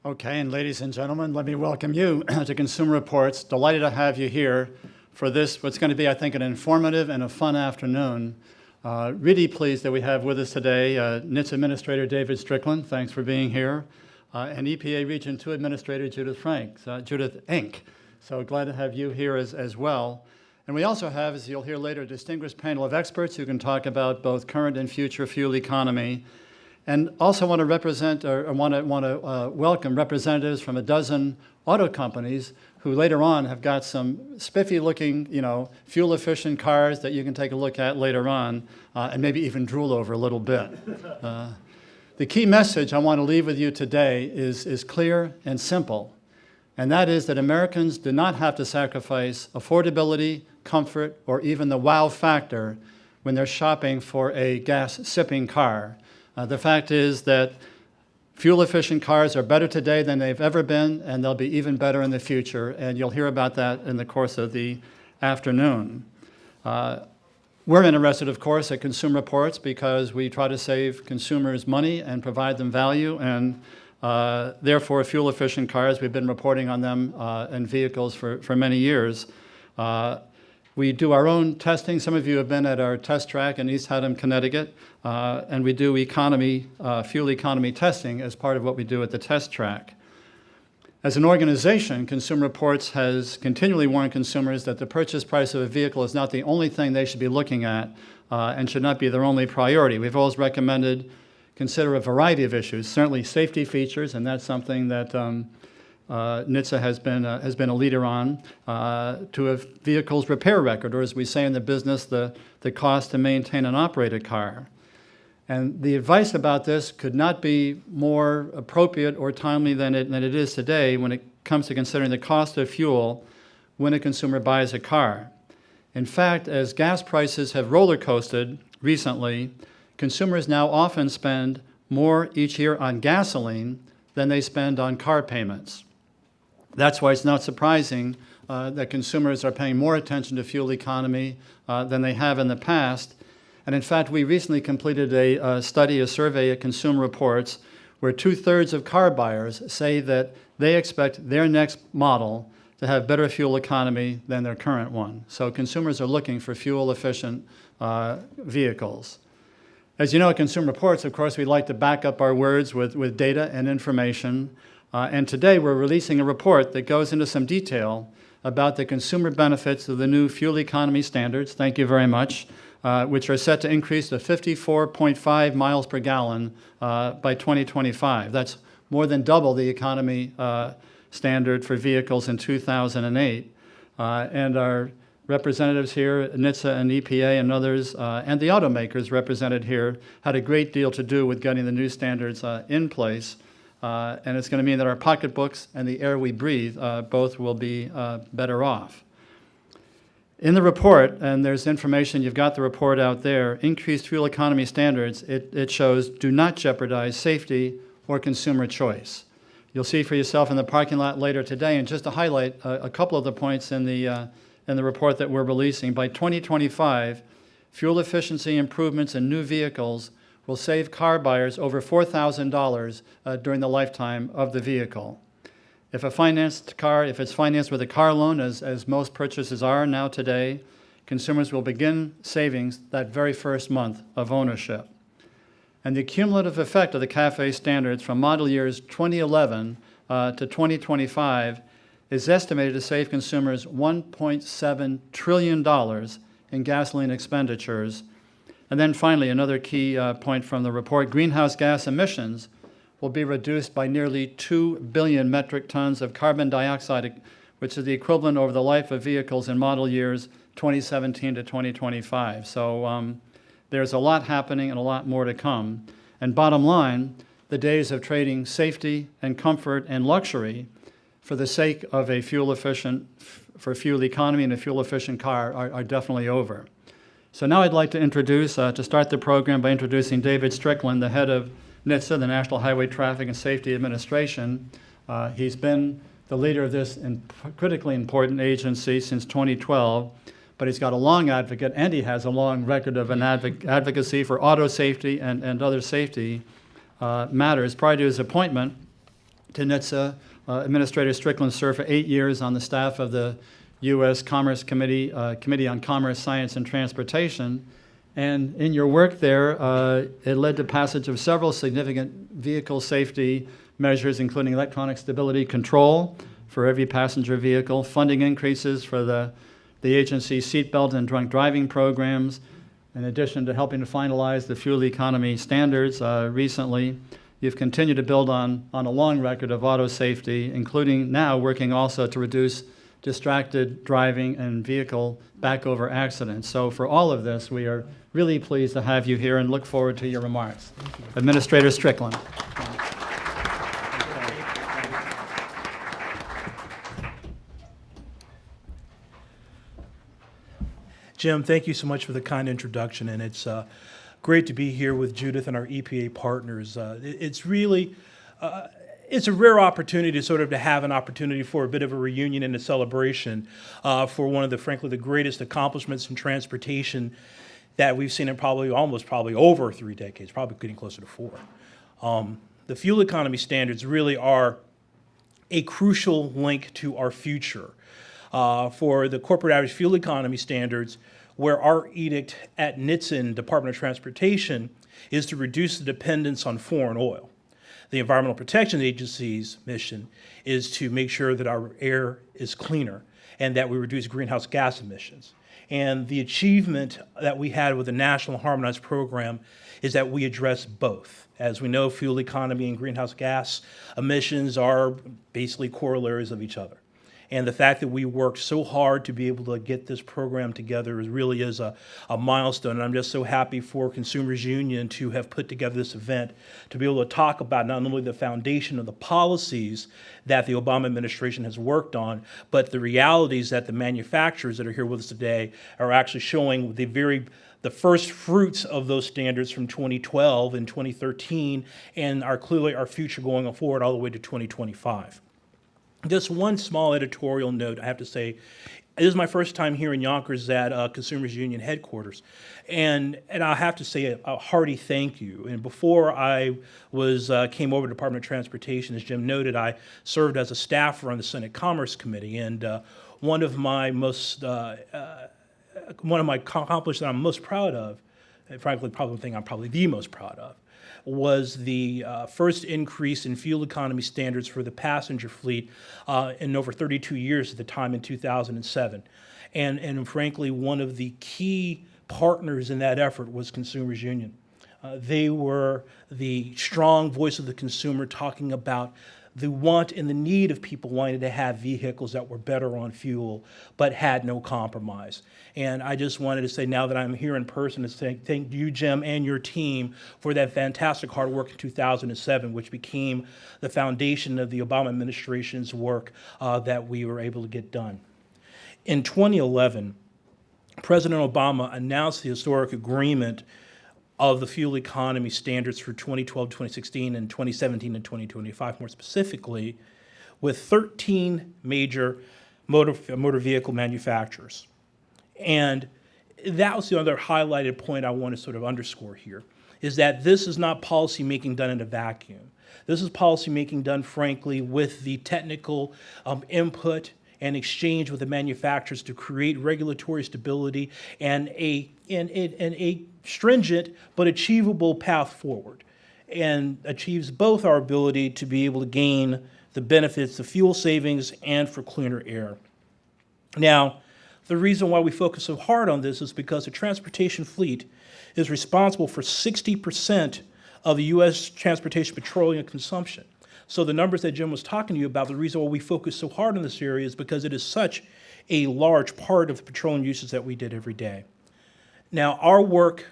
Okay, and ladies and gentlemen, let me welcome you to Consumer Reports. Delighted to have you here for this, what's going to be, I think, an informative and a fun afternoon. Really pleased that we have with us today NHTSA Administrator David Strickland. Thanks for being here. And EPA Region 2 Administrator Judith Enck. So glad to have you here as well. And we also have, as you'll hear later, a distinguished panel of experts who can talk about both current and future fuel economy. And also want to welcome representatives from a dozen auto companies who later on have got some spiffy-looking, fuel-efficient cars that you can take a look at later on and maybe even drool over a little bit. The key message I want to leave with you today is clear and simple, and that is that Americans do not have to sacrifice affordability, comfort, or even the wow factor when they're shopping for a gas-sipping car. The fact is that fuel-efficient cars are better today than they've ever been, and they'll be even better in the future, and you'll hear about that in the course of the afternoon. We're interested, of course, at Consumer Reports because we try to save consumers money and provide them value, and therefore fuel-efficient cars, we've been reporting on them in vehicles for many years. We do our own testing. Some of you have been at our test track in East Haddam, Connecticut, and we do fuel economy testing as part of what we do at the test track. As an organization, Consumer Reports has continually warned consumers that the purchase price of a vehicle is not the only thing they should be looking at and should not be their only priority. We've always recommended consider a variety of issues, certainly safety features, and that's something that NHTSA has been a leader on, to a vehicle's repair record, or as we say in the business, the cost to maintain and operate a car. And the advice about this could not be more appropriate or timely than it is today when it comes to considering the cost of fuel when a consumer buys a car. In fact, as gas prices have roller coasted recently, consumers now often spend more each year on gasoline than they spend on car payments. That's why it's not surprising that consumers are paying more attention to fuel economy than they have in the past. And in fact, we recently completed a survey at Consumer Reports, where 2/3 of car buyers say that they expect their next model to have better fuel economy than their current one. So consumers are looking for fuel-efficient vehicles. As you know, at Consumer Reports, of course, we like to back up our words with data and information. And today we're releasing a report that goes into some detail about the consumer benefits of the new fuel economy standards, thank you very much, which are set to increase to 54.5 miles per gallon by 2025. That's more than double the economy standard for vehicles in 2008. And our representatives here, NHTSA and EPA and others, and the automakers represented here, had a great deal to do with getting the new standards in place. And it's going to mean that our pocketbooks and the air we breathe both will be better off. In the report, and there's information, you've got the report out there, increased fuel economy standards, it shows, do not jeopardize safety or consumer choice. You'll see for yourself in the parking lot later today, and just to highlight a couple of the points in the report that we're releasing, by 2025, fuel efficiency improvements in new vehicles will save car buyers over $4,000 during the lifetime of the vehicle. If it's financed with a car loan, as most purchases are now today, consumers will begin savings that very first month of ownership. And the cumulative effect of the CAFE standards from model years 2011 to 2025 is estimated to save consumers $1.7 trillion in gasoline expenditures. And then finally, another key point from the report, greenhouse gas emissions will be reduced by nearly 2 billion metric tons of carbon dioxide, which is the equivalent over the life of vehicles in model years 2017 to 2025. So there's a lot happening and a lot more to come. And bottom line, the days of trading safety and comfort and luxury for the sake of a fuel economy and a fuel-efficient car are definitely over. So now I'd like to start the program by introducing David Strickland, the head of NHTSA, the National Highway Traffic and Safety Administration. He's been the leader of this critically important agency since 2012, but he's got a long he has a long record of advocacy for auto safety and other safety matters. Prior to his appointment, Knitsa. Administrator Strickland served for 8 years on the staff of the U.S. Commerce Committee on Commerce, Science, and Transportation. And in your work there, it led to passage of several significant vehicle safety measures, including electronic stability control for every passenger vehicle, funding increases for the agency's seatbelt and drunk driving programs, in addition to helping to finalize the fuel economy standards recently. You've continued to build on a long record of auto safety, including now working also to reduce distracted driving and vehicle backover accidents. So for all of this, we are really pleased to have you here and look forward to your remarks. Administrator Strickland. Jim, thank you so much for the kind introduction, and it's great to be here with Judith and our EPA partners. It's really, it's a rare opportunity to sort of to have an opportunity for a bit of a reunion and a celebration for one of the, frankly, the greatest accomplishments in transportation that we've seen in probably over 3 decades, probably getting closer to 4. The fuel economy standards really are a crucial link to our future. For the corporate average fuel economy standards, where our edict at NHTSA, Department of Transportation, is to reduce the dependence on foreign oil. The Environmental Protection Agency's mission is to make sure that our air is cleaner and that we reduce greenhouse gas emissions. And the achievement that we had with the National Harmonized Program is that we address both. As we know, fuel economy and greenhouse gas emissions are basically corollaries of each other. And the fact that we worked so hard to be able to get this program together really is a milestone. And I'm just so happy for Consumers Union to have put together this event to be able to talk about not only the foundation of the policies that the Obama administration has worked on, but the realities that the manufacturers that are here with us today are actually showing the first fruits of those standards from 2012 and 2013 and are clearly our future going forward all the way to 2025. Just one small editorial note, I have to say, this is my first time here in Yonkers at Consumers Union headquarters. And I have to say a hearty thank you. And before I came over to the Department of Transportation, as Jim noted, I served as a staffer on the Senate Commerce Committee. And one of my accomplishments that I'm most proud of, and frankly, probably the thing I'm probably the most proud of, was the first increase in fuel economy standards for the passenger fleet in over 32 years at the time in 2007. And frankly, one of the key partners in that effort was Consumers Union. They were the strong voice of the consumer talking about the want and the need of people wanting to have vehicles that were better on fuel but had no compromise. And I just wanted to say, now that I'm here in person, to say thank you, Jim, and your team for that fantastic hard work in 2007, which became the foundation of the Obama administration's work that we were able to get done. In 2011, President Obama announced the historic agreement of the fuel economy standards for 2012, 2016, and 2017 and 2025, more specifically, with 13 major motor vehicle manufacturers. And that was the other highlighted point I want to sort of underscore here, is that this is not policy making done in a vacuum. This is policy making done, frankly, with the technical input and exchange with the manufacturers to create regulatory stability and a stringent but achievable path forward, and achieves both our ability to be able to gain the benefits of fuel savings and for cleaner air. Now, the reason why we focus so hard on this is because the transportation fleet is responsible for 60% of the U.S. transportation petroleum consumption. So the numbers that Jim was talking to you about, the reason why we focus so hard on this area is because it is such a large part of the petroleum uses that we did every day. Now, our work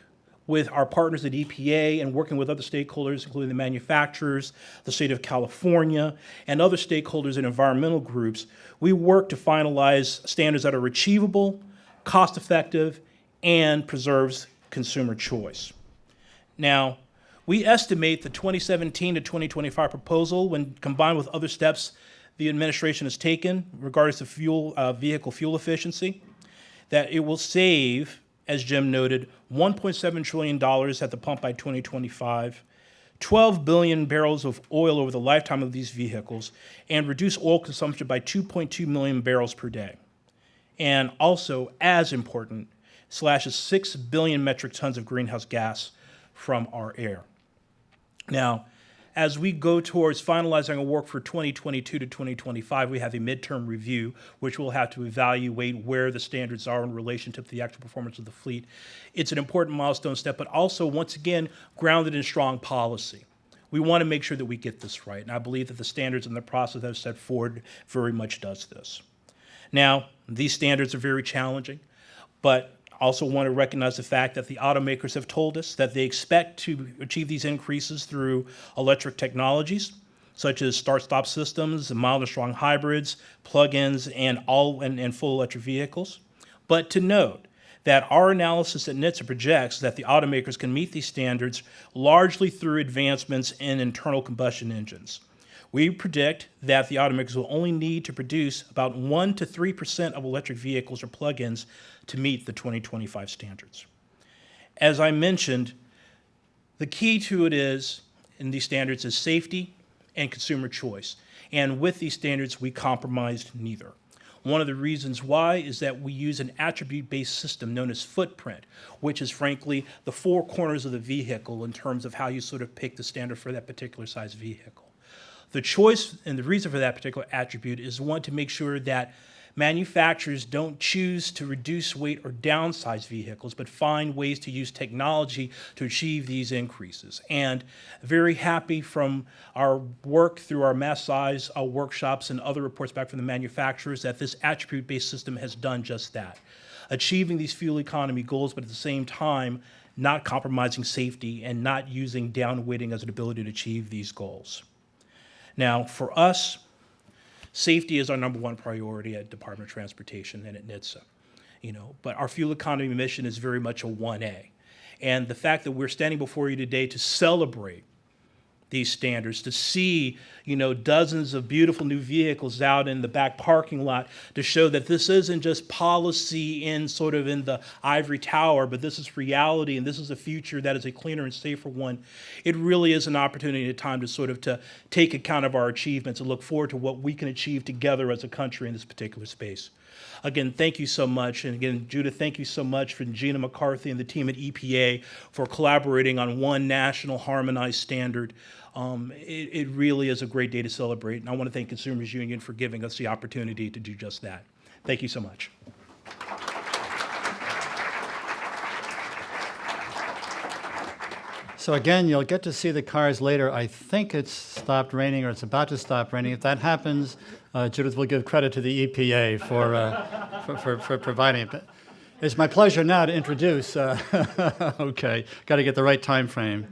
with our partners at EPA and working with other stakeholders, including the manufacturers, the state of California, and other stakeholders and environmental groups, we work to finalize standards that are achievable, cost-effective, and preserves consumer choice. Now, we estimate the 2017 to 2025 proposal, when combined with other steps the administration has taken regarding to vehicle fuel efficiency, that it will save, as Jim noted, $1.7 trillion at the pump by 2025, 12 billion barrels of oil over the lifetime of these vehicles and reduce oil consumption by 2.2 million barrels per day. And also, as important, slashes 6 billion metric tons of greenhouse gas from our air. Now, as we go towards finalizing our work for 2022 to 2025, we have a midterm review, which we'll have to evaluate where the standards are in relation to the actual performance of the fleet. It's an important milestone step, but also, once again, grounded in strong policy. We want to make sure that we get this right, and I believe that the standards and the process that is set forward very much does this. Now, these standards are very challenging, but also want to recognize the fact that the automakers have told us that they expect to achieve these increases through electric technologies, such as start-stop systems, mild and strong hybrids, plug-ins, and full electric vehicles. But to note that our analysis at NHTSA projects that the automakers can meet these standards largely through advancements in internal combustion engines. We predict that the automakers will only need to produce about 1 to 3% of electric vehicles or plug-ins to meet the 2025 standards. As I mentioned, the key to it in these standards is safety and consumer choice. And with these standards, we compromised neither. One of the reasons why is that we use an attribute-based system known as footprint, which is frankly the four corners of the vehicle in terms of how you sort of pick the standard for that particular size vehicle. The choice and the reason for that particular attribute is one, to make sure that manufacturers don't choose to reduce weight or downsize vehicles, but find ways to use technology to achieve these increases. And very happy from our work through our mass size workshops and other reports back from the manufacturers that this attribute-based system has done just that, achieving these fuel economy goals, but at the same time, not compromising safety and not using downweighting as an ability to achieve these goals. Now, for us, safety is our number one priority at Department of Transportation and at NHTSA. But our fuel economy mission is very much a 1A. And the fact that we're standing before you today to celebrate these standards, to see, dozens of beautiful new vehicles out in the back parking lot to show that this isn't just policy in the ivory tower, but this is reality and this is a future that is a cleaner and safer one. It really is an opportunity at a time to take account of our achievements and look forward to what we can achieve together as a country in this particular space. Again, thank you so much. And again, Judith, thank you so much for Gina McCarthy and the team at EPA for collaborating on one national harmonized standard. It really is a great day to celebrate, and I want to thank Consumers Union for giving us the opportunity to do just that. Thank you so much. So again, you'll get to see the cars later. I think it's stopped raining, or it's about to stop raining. If that happens, Judith will give credit to the EPA for providing it. It's my pleasure now to introduce, okay, got to get the right time frame,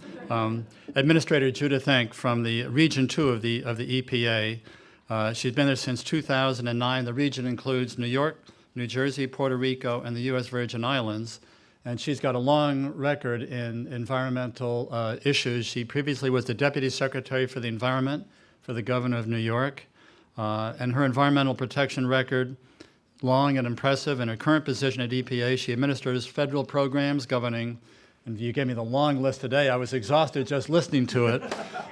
Administrator Judith Enck from the Region 2 of the EPA. She's been there since 2009. The region includes New York, New Jersey, Puerto Rico, and the U.S. Virgin Islands. And she's got a long record in environmental issues. She previously was the Deputy Secretary for the Environment for the Governor of New York. And her environmental protection record, long and impressive. In her current position at EPA, she administers federal programs governing, and you gave me the long list today. I was exhausted just listening to it,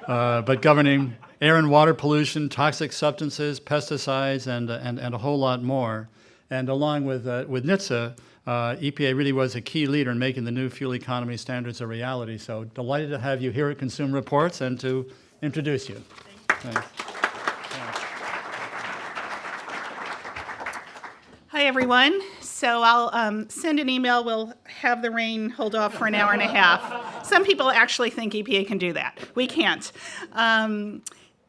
but governing air and water pollution, toxic substances, pesticides, and a whole lot more. And along with NHTSA, EPA really was a key leader in making the new fuel economy standards a reality. So delighted to have you here at Consumer Reports and to introduce you. Thanks. Hi, everyone. So I'll send an email. We'll have the rain hold off for an hour and a half. Some people actually think EPA can do that. We can't.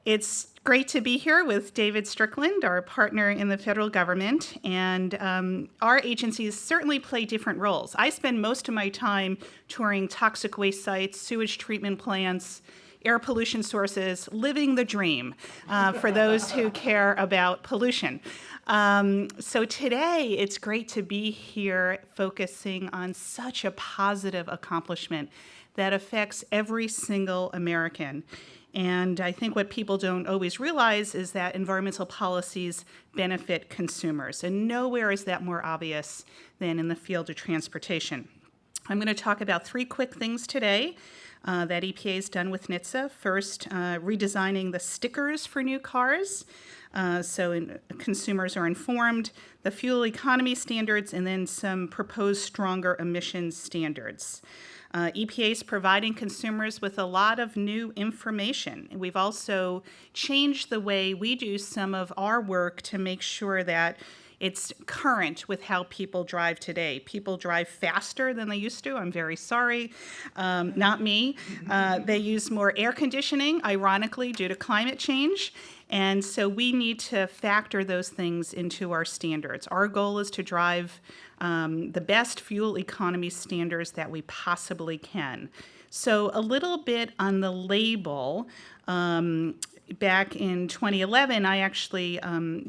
It's great to be here with David Strickland, our partner in the federal government, and our agencies certainly play different roles. I spend most of my time touring toxic waste sites, sewage treatment plants, air pollution sources, living the dream for those who care about pollution. So today, it's great to be here focusing on such a positive accomplishment that affects every single American. And I think what people don't always realize is that environmental policies benefit consumers, and nowhere is that more obvious than in the field of transportation. I'm going to talk about three quick things today. that EPA has done with NHTSA. First, redesigning the stickers for new cars, consumers are informed, the fuel economy standards, and then some proposed stronger emissions standards. EPA is providing consumers with a lot of new information. We've also changed the way we do some of our work to make sure that it's current with how people drive today. People drive faster than they used to. I'm very sorry. Not me. They use more air conditioning, ironically, due to climate change. And so we need to factor those things into our standards. Our goal is to drive the best fuel economy standards that we possibly can. So a little bit on the label. Back in 2011, I actually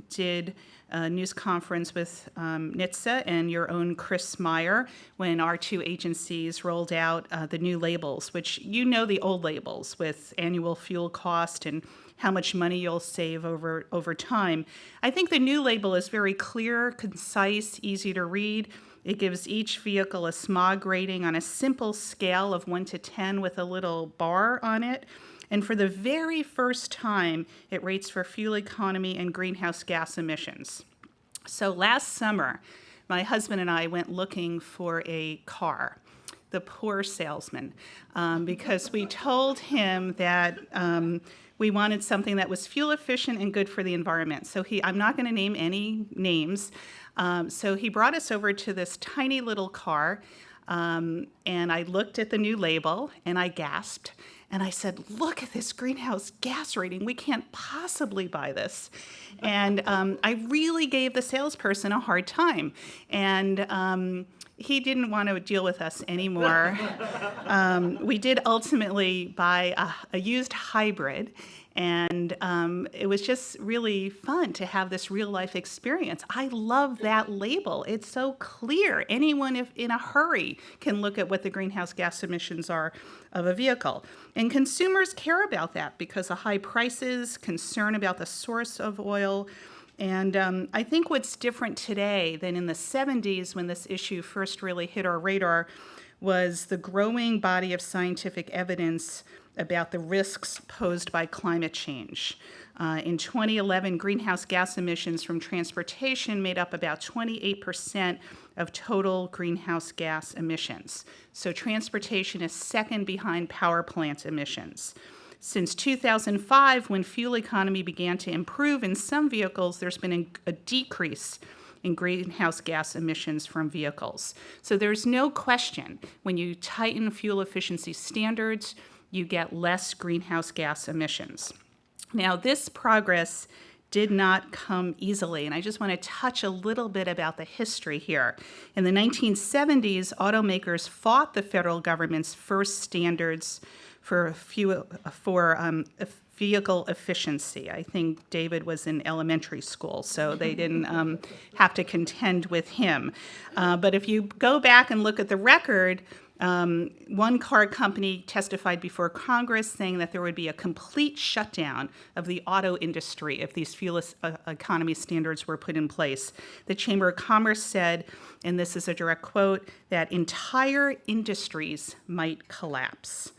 did a news conference with NHTSA and your own Chris Meyer when our two agencies rolled out the new labels, which you know the old labels with annual fuel cost and how much money you'll save over time. I think the new label is very clear, concise, easy to read. It gives each vehicle a smog rating on a simple scale of 1 to 10 with a little bar on it. And for the very first time, it rates for fuel economy and greenhouse gas emissions. So last summer, my husband and I went looking for a car, the poor salesman, because we told him that we wanted something that was fuel efficient and good for the environment. So I'm not going to name any names. So he brought us over to this tiny little car, and I looked at the new label, and I gasped. And I said, look at this greenhouse gas rating. We can't possibly buy this. And I really gave the salesperson a hard time. And he didn't want to deal with us anymore. We did ultimately buy a used hybrid. And it was just really fun to have this real life experience. I love that label. It's so clear. Anyone if in a hurry can look at what the greenhouse gas emissions are of a vehicle. And consumers care about that because of high prices, concern about the source of oil. And I think what's different today than in the 70s when this issue first really hit our radar was the growing body of scientific evidence about the risks posed by climate change. In 2011, greenhouse gas emissions from transportation made up about 28% of total greenhouse gas emissions. So transportation is second behind power plant emissions. Since 2005, when fuel economy began to improve in some vehicles, there's been a decrease in greenhouse gas emissions from vehicles. So there's no question when you tighten fuel efficiency standards, you get less greenhouse gas emissions. Now, this progress did not come easily, and I just want to touch a little bit about the history here. In the 1970s, automakers fought the federal government's first standards for vehicle efficiency. I think David was in elementary school, so they didn't have to contend with him. But if you go back and look at the record, one car company testified before Congress saying that there would be a complete shutdown of the auto industry if these fuel economy standards were put in place. The Chamber of Commerce said, and this is a direct quote, that entire industries might collapse.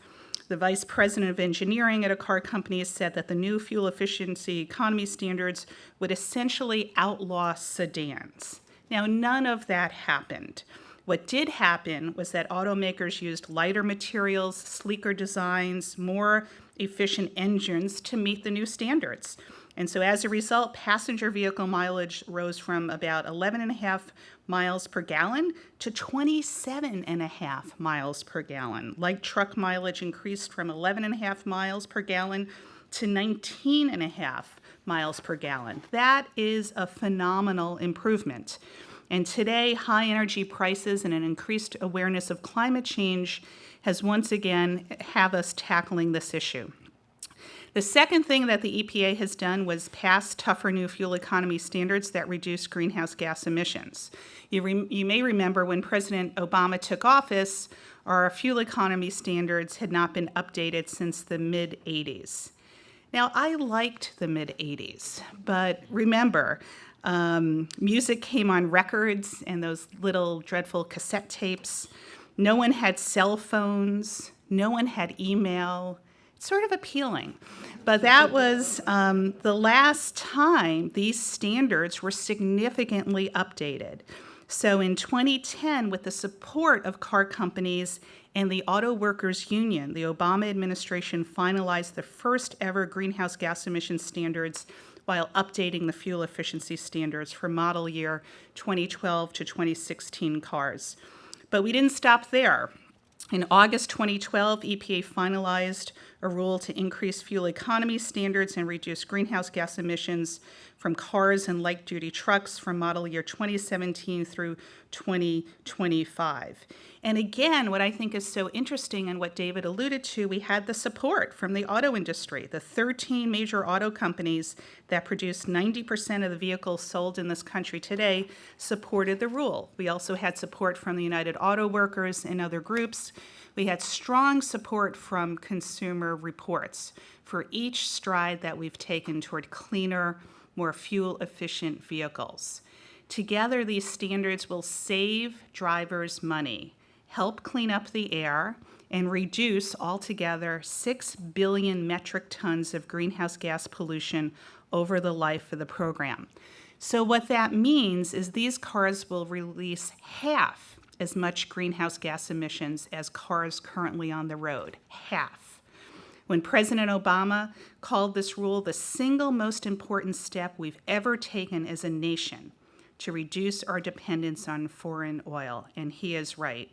The vice president of engineering at a car company said that the new fuel efficiency economy standards would essentially outlaw sedans. Now, none of that happened. What did happen was that automakers used lighter materials, sleeker designs, more efficient engines to meet the new standards. And so as a result, passenger vehicle mileage rose from about 11.5 miles per gallon to 27.5 miles per gallon. Light truck mileage increased from 11.5 miles per gallon to 19.5 miles per gallon. That is a phenomenal improvement. And today, high energy prices and an increased awareness of climate change has once again have us tackling this issue. The second thing that the EPA has done was pass tougher new fuel economy standards that reduce greenhouse gas emissions. You may remember when President Obama took office, our fuel economy standards had not been updated since the mid-'80s. Now, I liked the mid-'80s, but remember, music came on records and those little dreadful cassette tapes. No one had cell phones. No one had email. It's sort of appealing. But that was the last time these standards were significantly updated. So in 2010, with the support of car companies and the Auto Workers Union, the Obama administration finalized the first ever greenhouse gas emission standards while updating the fuel efficiency standards for model year 2012 to 2016 cars. But we didn't stop there. In August 2012, EPA finalized a rule to increase fuel economy standards and reduce greenhouse gas emissions from cars and light-duty trucks from model year 2017 through 2025. And again, what I think is so interesting and what David alluded to, we had the support from the auto industry. The 13 major auto companies that produce 90% of the vehicles sold in this country today supported the rule. We also had support from the United Auto Workers and other groups. We had strong support from Consumer Reports for each stride that we've taken toward cleaner, more fuel-efficient vehicles. Together, these standards will save drivers money, help clean up the air, and reduce altogether 6 billion metric tons of greenhouse gas pollution over the life of the program. So what that means is these cars will release half as much greenhouse gas emissions as cars currently on the road, half. When President Obama called this rule the single most important step we've ever taken as a nation to reduce our dependence on foreign oil, and he is right.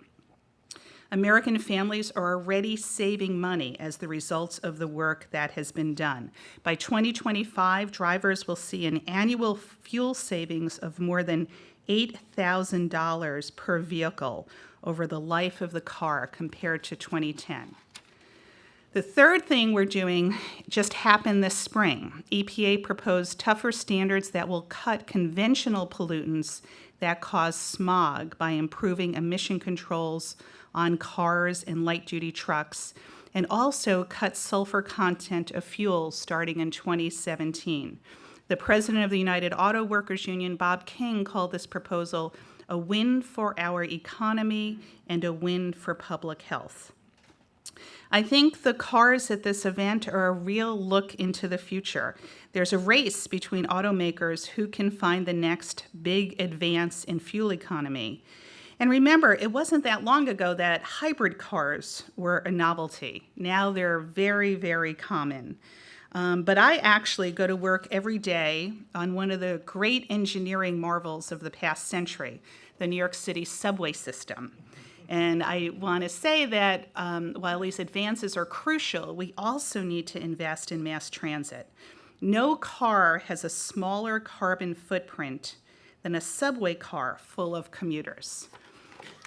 American families are already saving money as the result of the work that has been done. By 2025, drivers will see an annual fuel savings of more than $8,000 per vehicle over the life of the car compared to 2010. The third thing we're doing just happened this spring. EPA proposed tougher standards that will cut conventional pollutants that cause smog by improving emission controls on cars and light-duty trucks, and also cut sulfur content of fuels starting in 2017. The president of the United Auto Workers Union, Bob King, called this proposal a win for our economy and a win for public health. I think the cars at this event are a real look into the future. There's a race between automakers who can find the next big advance in fuel economy. And remember, it wasn't that long ago that hybrid cars were a novelty. Now they're very, very common. But I actually go to work every day on one of the great engineering marvels of the past century, the New York City subway system. And I want to say that while these advances are crucial, we also need to invest in mass transit. No car has a smaller carbon footprint than a subway car full of commuters.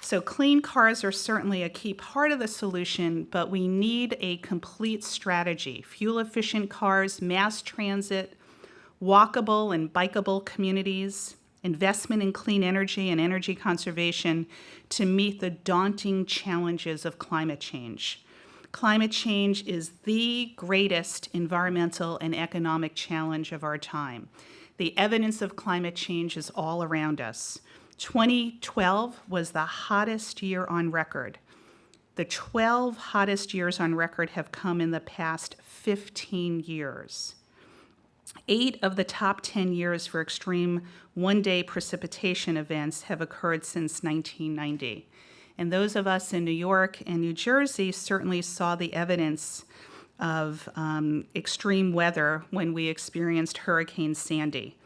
So clean cars are certainly a key part of the solution, but we need a complete strategy. Fuel-efficient cars, mass transit, walkable and bikeable communities, investment in clean energy and energy conservation to meet the daunting challenges of climate change. Climate change is the greatest environmental and economic challenge of our time. The evidence of climate change is all around us. 2012 was the hottest year on record. The 12 hottest years on record have come in the past 15 years. 8 of the top 10 years for extreme one-day precipitation events have occurred since 1990. And those of us in New York and New Jersey certainly saw the evidence of extreme weather when we experienced Hurricane Sandy.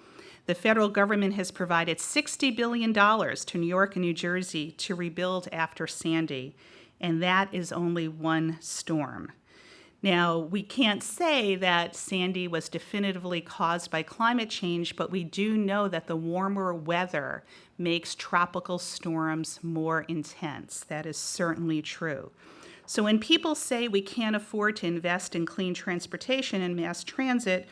The federal government has provided $60 billion to New York and New Jersey to rebuild after Sandy, and that is only one storm. Now, we can't say that Sandy was definitively caused by climate change, but we do know that the warmer weather makes tropical storms more intense. That is certainly true. So when people say we can't afford to invest in clean transportation and mass transit,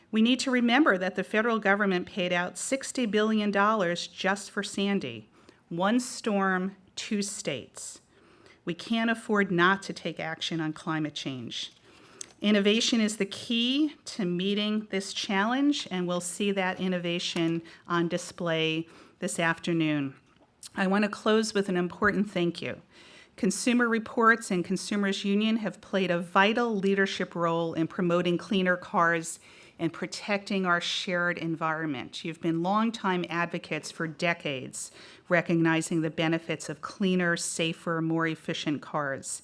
we need to remember that the federal government paid out $60 billion just for Sandy. One storm, 2 states. We can't afford not to take action on climate change. Innovation is the key to meeting this challenge, and we'll see that innovation on display this afternoon. I want to close with an important thank you. Consumer Reports and Consumers Union have played a vital leadership role in promoting cleaner cars and protecting our shared environment. You've been longtime advocates for decades, recognizing the benefits of cleaner, safer, more efficient cars.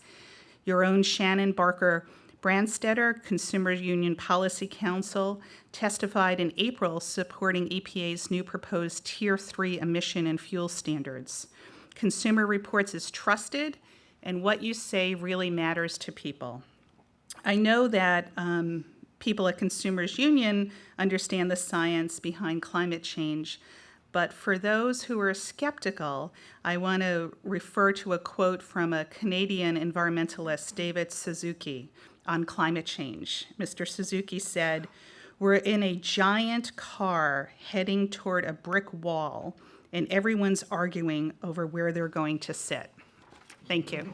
Your own Shannon Barker Brandstetter, Consumer Union Policy Counsel, testified in April supporting EPA's new proposed Tier 3 emission and fuel standards. Consumer Reports is trusted, and what you say really matters to people. I know that people at Consumers Union understand the science behind climate change, but for those who are skeptical, I want to refer to a quote from a Canadian environmentalist, David Suzuki, on climate change. Mr. Suzuki said, "We're in a giant car heading toward a brick wall, and everyone's arguing over where they're going to sit." Thank you.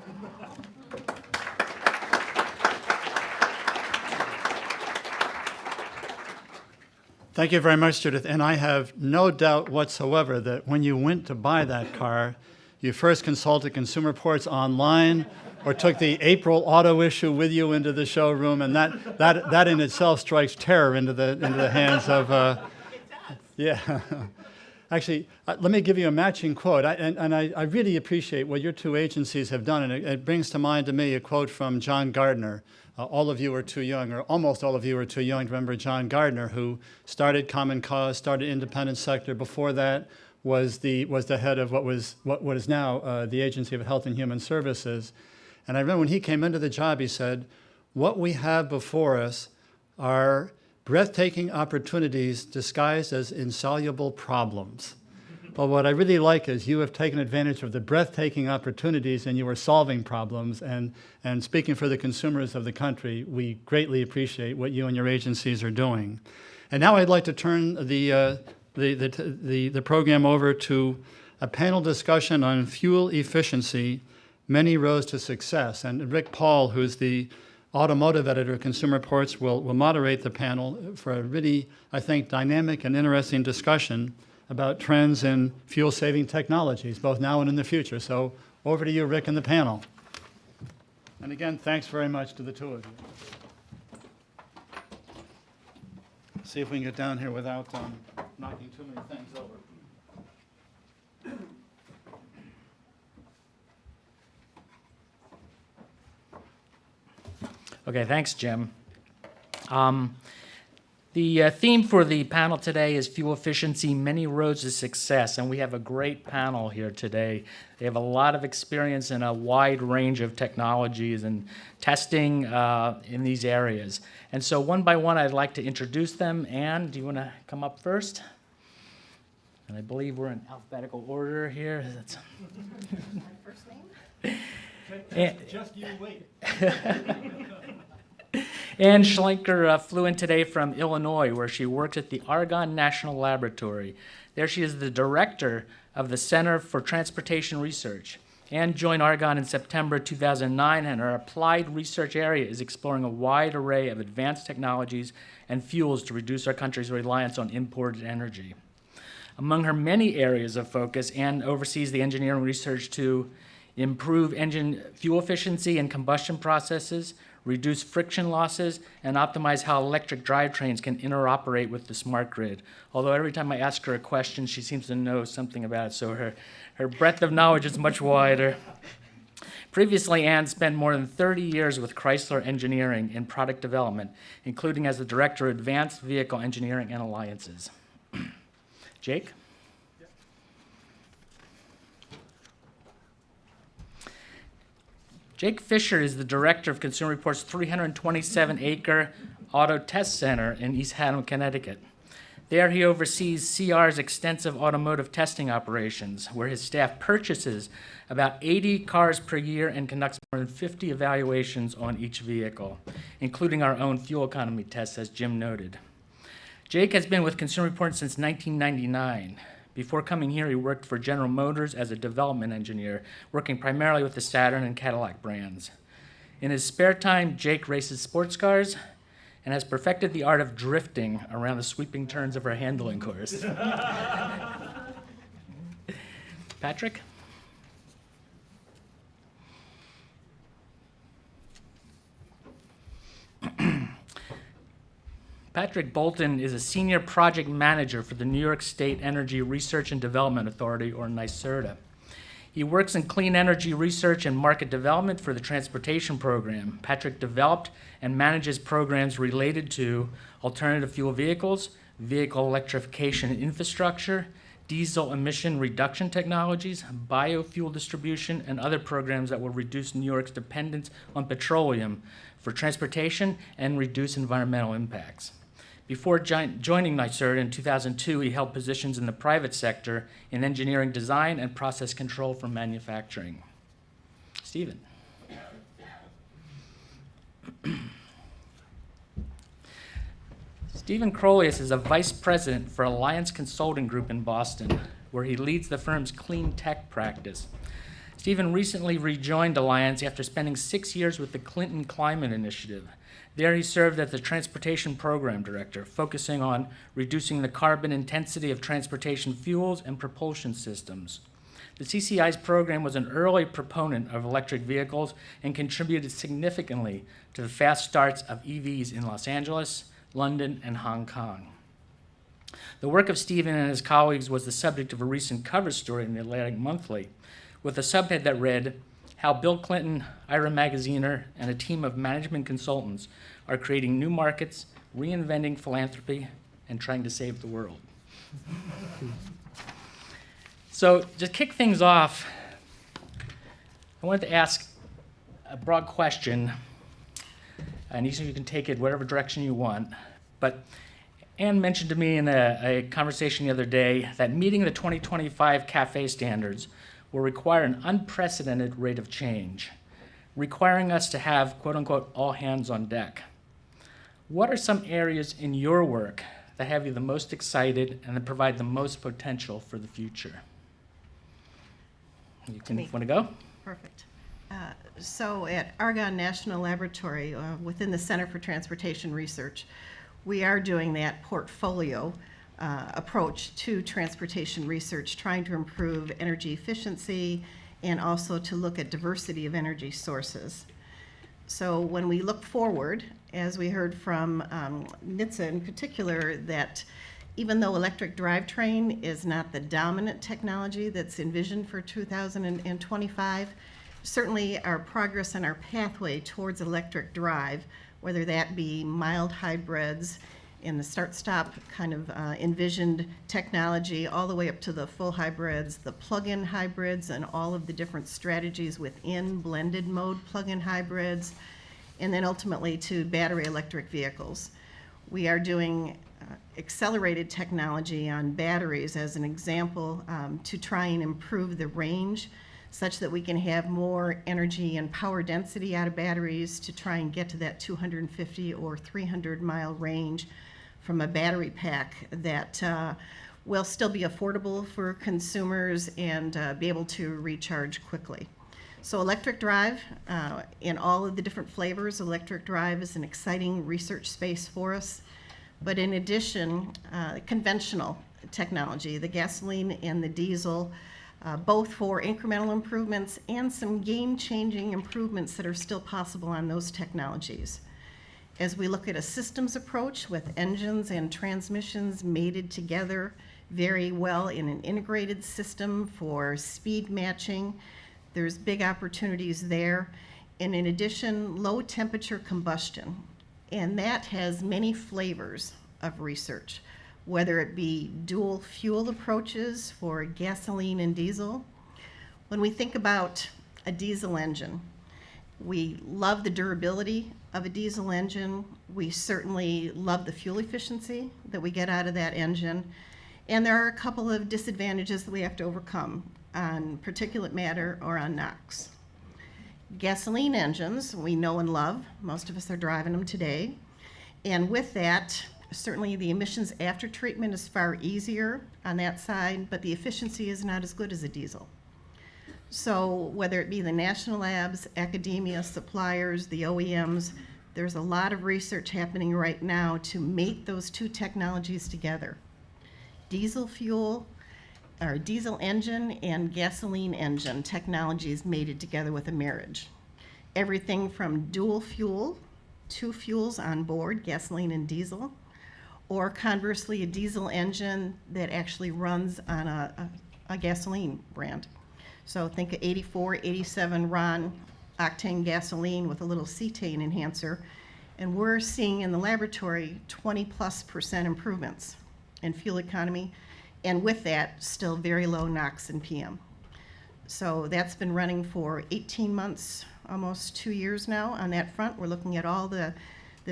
Thank you very much, Judith. And I have no doubt whatsoever that when you went to buy that car, you first consulted Consumer Reports online or took the April auto issue with you into the showroom, and that in itself strikes terror into the hands of. Yeah. Actually, let me give you a matching quote, I really appreciate what your two agencies have done, and it brings to mind to me a quote from John Gardner. All of you are too young, or almost all of you are too young to remember John Gardner, who started Common Cause, started Independent Sector. Before that was the head of what is now the Agency of Health and Human Services. And I remember when he came into the job, he said, "What we have before us are breathtaking opportunities disguised as insoluble problems." But what I really like is you have taken advantage of the breathtaking opportunities and you are solving problems. And speaking for the consumers of the country, we greatly appreciate what you and your agencies are doing. And now I'd like to turn the program over to a panel discussion on fuel efficiency, many roads to success. And Rick Paul, who's the automotive editor of Consumer Reports, will moderate the panel for a really, I think, dynamic and interesting discussion about trends in fuel-saving technologies, both now and in the future. So over to you, Rick, and the panel. And again, thanks very much to the two of you. See if we can get down here without knocking too many things over. Okay, thanks, Jim. The theme for the panel today is fuel efficiency, many roads to success, and we have a great panel here today. They have a lot of experience in a wide range of technologies and testing in these areas. And so one by one, I'd like to introduce them. Anne, do you want to come up first? And I believe we're in alphabetical order here. That's My first name? Just you wait. Anne Schlenker flew in today from Illinois, where she works at the Argonne National Laboratory. There she is the director of the Center for Transportation Research. Anne joined Argonne in September 2009, and her applied research area is exploring a wide array of advanced technologies and fuels to reduce our country's reliance on imported energy. Among her many areas of focus, Anne oversees the engineering research to improve engine fuel efficiency and combustion processes, reduce friction losses, and optimize how electric drivetrains can interoperate with the smart grid. Although every time I ask her a question, she seems to know something about it, so her breadth of knowledge is much wider. Previously, Anne spent more than 30 years with Chrysler Engineering in product development, including as the Director of Advanced Vehicle Engineering and Alliances. Jake? Jake Fisher is the director of Consumer Reports' 327-acre auto test center in East Haddam, Connecticut. There he oversees CR's extensive automotive testing operations, where his staff purchases about 80 cars per year and conducts more than 50 evaluations on each vehicle, including our own fuel economy tests, as Jim noted. Jake has been with Consumer Reports since 1999. Before coming here, he worked for General Motors as a development engineer, working primarily with the Saturn and Cadillac brands. In his spare time, Jake races sports cars and has perfected the art of drifting around the sweeping turns of our handling course. Patrick? Patrick Bolton is a senior project manager for the New York State Energy Research and Development Authority, or NYSERDA. He works in clean energy research and market development for the transportation program. Patrick developed and manages programs related to alternative fuel vehicles, vehicle electrification and infrastructure, diesel emission reduction technologies, biofuel distribution, and other programs that will reduce New York's dependence on petroleum for transportation and reduce environmental impacts. Before joining NYSERDA in 2002, he held positions in the private sector in engineering design and process control for manufacturing. Stephen. Stephen Crolius is a vice president for Alliance Consulting Group in Boston, where he leads the firm's clean tech practice. Stephen recently rejoined Alliance after spending 6 years with the Clinton Climate Initiative. There he served as the Transportation Program Director, focusing on reducing the carbon intensity of transportation fuels and propulsion systems. The CCI's program was an early proponent of electric vehicles and contributed significantly to the fast starts of EVs in Los Angeles, London, and Hong Kong. The work of Stephen and his colleagues was the subject of a recent cover story in the Atlantic Monthly, with a subhead that read, "How Bill Clinton, Ira Magaziner, and a team of management consultants are creating new markets, reinventing philanthropy, and trying to save the world." So to kick things off, I wanted to ask a broad question, and each of you can take it whatever direction you want. But Anne mentioned to me in a conversation the other day that meeting the 2025 CAFE standards will require an unprecedented rate of change, requiring us to have, quote unquote, all hands on deck. What are some areas in your work that have you the most excited and that provide the most potential for the future? You can want to go? Perfect. So at Argonne National Laboratory, within the Center for Transportation Research, we are doing that portfolio approach to transportation research, trying to improve energy efficiency and also to look at diversity of energy sources. So when we look forward, as we heard from NHTSA in particular, that even though electric drivetrain is not the dominant technology that's envisioned for 2025, certainly our progress and our pathway towards electric drive, whether that be mild hybrids in the start-stop kind of envisioned technology, all the way up to the full hybrids, the plug-in hybrids, and all of the different strategies within blended mode plug-in hybrids, and then ultimately to battery electric vehicles. We are doing accelerated technology on batteries as an example to try and improve the range such that we can have more energy and power density out of batteries to try and get to that 250 or 300 mile range from a battery pack that will still be affordable for consumers and be able to recharge quickly. So electric drive, in all of the different flavors, electric drive is an exciting research space for us. But in addition, conventional technology, the gasoline and the diesel, both for incremental improvements and some game-changing improvements that are still possible on those technologies. As we look at a systems approach with engines and transmissions mated together very well in an integrated system for speed matching, there's big opportunities there. And in addition, low temperature combustion. And that has many flavors of research, whether it be dual fuel approaches for gasoline and diesel. When we think about a diesel engine, we love the durability of a diesel engine. We certainly love the fuel efficiency that we get out of that engine. And there are a couple of disadvantages that we have to overcome on particulate matter or on NOx. Gasoline engines, we know and love. Most of us are driving them today. And with that, certainly the emissions after treatment is far easier on that side, but the efficiency is not as good as a diesel. So whether it be the national labs, academia, suppliers, the OEMs, there's a lot of research happening right now to mate those two technologies together. Diesel fuel, or diesel engine and gasoline engine technologies mated together with a marriage. Everything from dual fuel, two fuels on board, gasoline and diesel, or conversely, a diesel engine that actually runs on a gasoline brand. So think of 84, 87 RON octane gasoline with a little cetane enhancer. And we're seeing in the laboratory 20+% improvements in fuel economy, and with that, still very low NOx and PM. So that's been running for 18 months, almost 2 years now on that front. We're looking at all the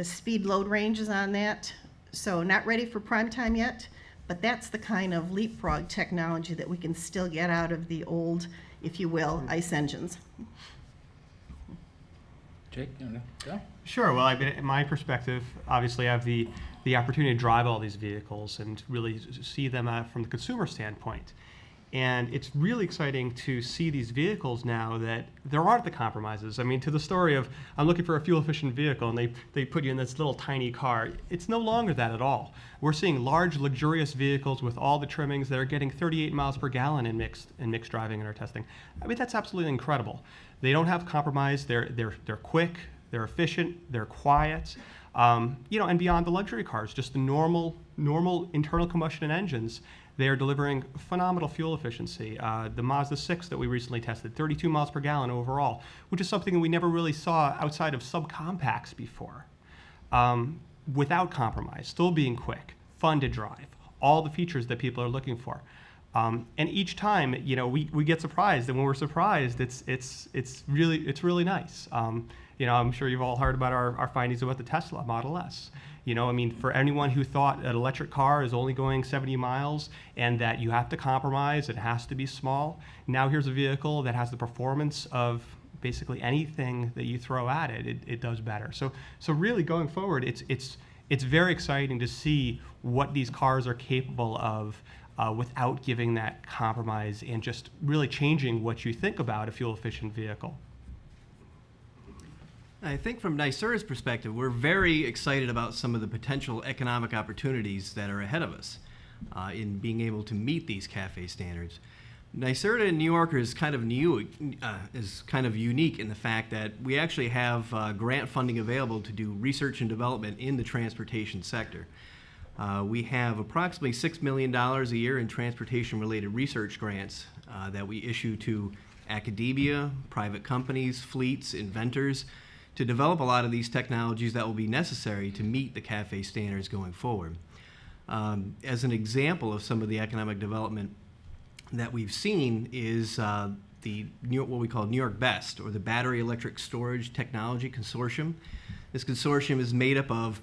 speed load ranges on that. So not ready for prime time yet, but that's the kind of leapfrog technology that we can still get out of the old, if you will, ICE engines. Jake, you want to go? Sure. Well, in my perspective, obviously I have the opportunity to drive all these vehicles and really see them from the consumer standpoint. And it's really exciting to see these vehicles now that there aren't the compromises. I mean, to the story of, I'm looking for a fuel-efficient vehicle, and they put you in this little tiny car. It's no longer that at all. We're seeing large, luxurious vehicles with all the trimmings that are getting 38 miles per gallon in mixed driving in our testing. I mean, that's absolutely incredible. They don't have compromise. They're quick, they're efficient, they're quiet. And beyond the luxury cars, just the normal internal combustion engines, they are delivering phenomenal fuel efficiency. The Mazda 6 that we recently tested, 32 miles per gallon overall, which is something that we never really saw outside of subcompacts before. Without compromise, still being quick, fun to drive, all the features that people are looking for. And each time, we get surprised, and when we're surprised, it's really nice. I'm sure you've all heard about our findings about the Tesla Model S. For anyone who thought an electric car is only going 70 miles and that you have to compromise, it has to be small, now here's a vehicle that has the performance of basically anything that you throw at it, it does better. So really going forward, it's very exciting to see what these cars are capable of without giving that compromise and just really changing what you think about a fuel-efficient vehicle. I think from NYSERDA's perspective, we're very excited about some of the potential economic opportunities that are ahead of us in being able to meet these CAFE standards. NYSERDA in New York is kind of unique in the fact that we actually have grant funding available to do research and development in the transportation sector. We have approximately $6 million a year in transportation-related research grants that we issue to academia, private companies, fleets, inventors, to develop a lot of these technologies that will be necessary to meet the CAFE standards going forward. As an example of some of the economic development that we've seen is what we call New York BEST, or the Battery Electric Storage Technology Consortium. This consortium is made up of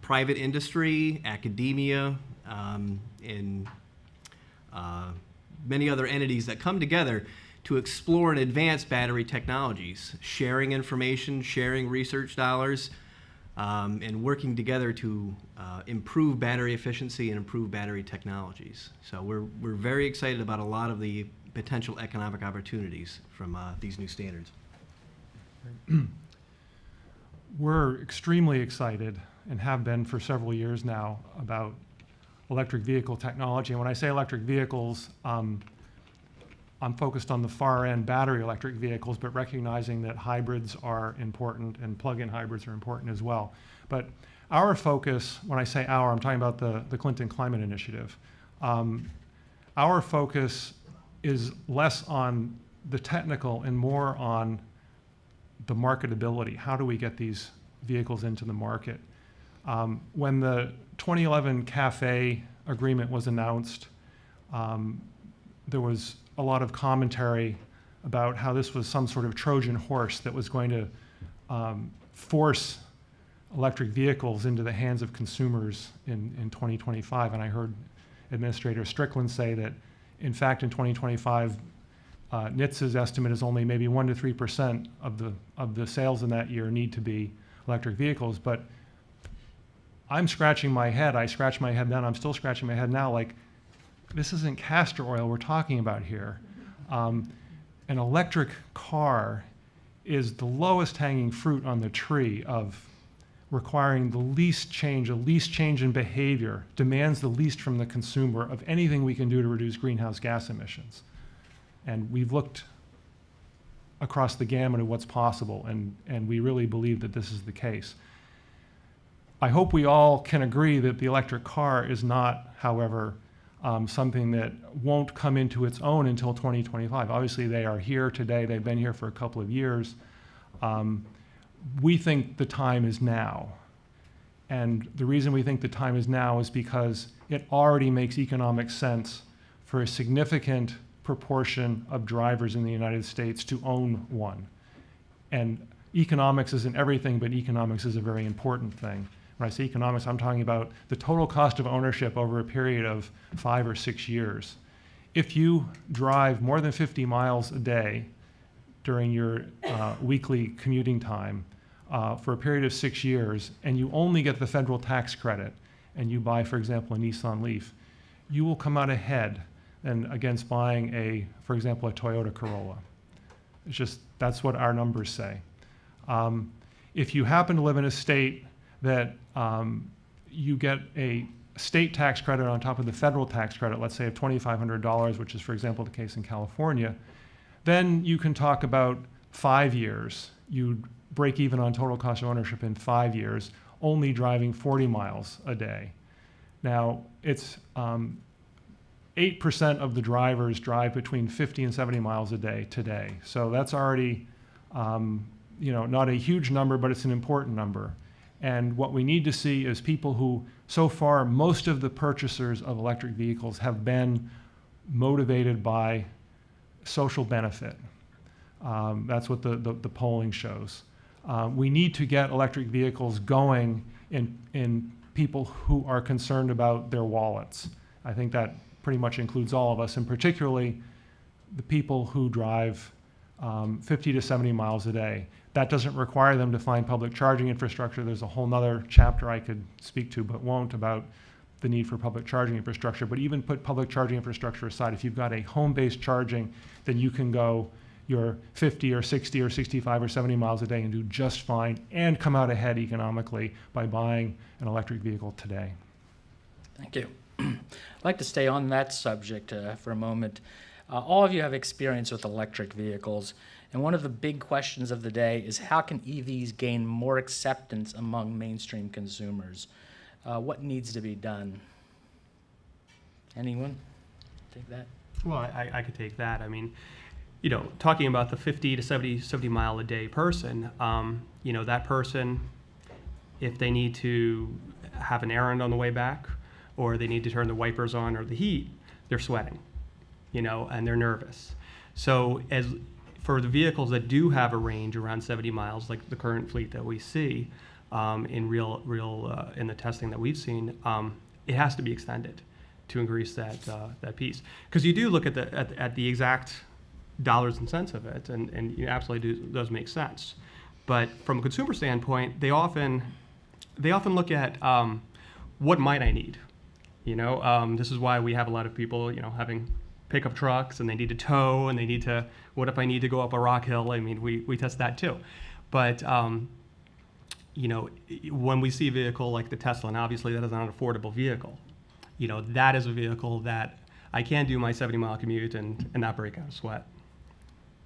private industry, academia, and many other entities that come together to explore and advance battery technologies, sharing information, sharing research dollars, and working together to improve battery efficiency and improve battery technologies. So we're very excited about a lot of the potential economic opportunities from these new standards. We're extremely excited, and have been for several years now, about electric vehicle technology. And when I say electric vehicles, I'm focused on the far end battery electric vehicles, but recognizing that hybrids are important and plug-in hybrids are important as well. But our focus, when I say our, I'm talking about the Clinton Climate Initiative. Our focus is less on the technical and more on the marketability. How do we get these vehicles into the market? When the 2011 CAFE agreement was announced, there was a lot of commentary about how this was some sort of Trojan horse that was going to force electric vehicles into the hands of consumers in 2025. And I heard Administrator Strickland say that, in fact, in 2025, NHTSA's estimate is only maybe 1 to 3% of the sales in that year need to be electric vehicles. But I'm scratching my head. I scratched my head then. I'm still scratching my head now. Like, this isn't castor oil we're talking about here. An electric car is the lowest hanging fruit on the tree of requiring the least change in behavior, demands the least from the consumer of anything we can do to reduce greenhouse gas emissions. And we've looked across the gamut of what's possible, and we really believe that this is the case. I hope we all can agree that the electric car is not, however, something that won't come into its own until 2025. Obviously, they are here today. They've been here for a couple of years. We think the time is now. And the reason we think the time is now is because it already makes economic sense for a significant proportion of drivers in the United States to own one. And economics isn't everything, but economics is a very important thing. When I say economics, I'm talking about the total cost of ownership over a period of 5 or 6 years. If you drive more than 50 miles a day during your weekly commuting time for a period of 6 years, and you only get the federal tax credit, and you buy, for example, a Nissan Leaf, you will come out ahead than against buying for example, a Toyota Corolla. It's just, that's what our numbers say. If you happen to live in a state that you get a state tax credit on top of the federal tax credit, let's say of $2,500, which is, for example, the case in California, then you can talk about 5 years. You break even on total cost of ownership in 5 years, only driving 40 miles a day. Now, it's 8% of the drivers drive between 50 and 70 miles a day today. So that's already, not a huge number, but it's an important number. And what we need to see is people who, so far, most of the purchasers of electric vehicles have been motivated by social benefit. That's what the polling shows. We need to get electric vehicles going in people who are concerned about their wallets. I think that pretty much includes all of us, and particularly the people who drive 50 to 70 miles a day. That doesn't require them to find public charging infrastructure. There's a whole nother chapter I could speak to, but won't, about the need for public charging infrastructure. But even put public charging infrastructure aside, if you've got a home-based charging, then you can go your 50 or 60 or 65 or 70 miles a day and do just fine and come out ahead economically by buying an electric vehicle today. Thank you. I'd like to stay on that subject for a moment. All of you have experience with electric vehicles, and one of the big questions of the day is how can EVs gain more acceptance among mainstream consumers? What needs to be done? Anyone take that? Well, I could take that. I mean, talking about the 50 to 70 mile a day person, that person, if they need to have an errand on the way back, or they need to turn the wipers on or the heat, they're sweating, and they're nervous. So for the vehicles that do have a range around 70 miles, like the current fleet that we see in in the testing that we've seen, it has to be extended to increase that piece. Because you do look at the exact dollars and cents of it, and it absolutely does make sense. But from a consumer standpoint, they often look at what might I need. This is why we have a lot of people, having pickup trucks, and they need to tow, and they need to, what if I need to go up a rock hill? I mean, we test that too. But, when we see a vehicle like the Tesla, and obviously that is not an affordable vehicle, that is a vehicle that I can do my 70-mile commute and not break out a sweat.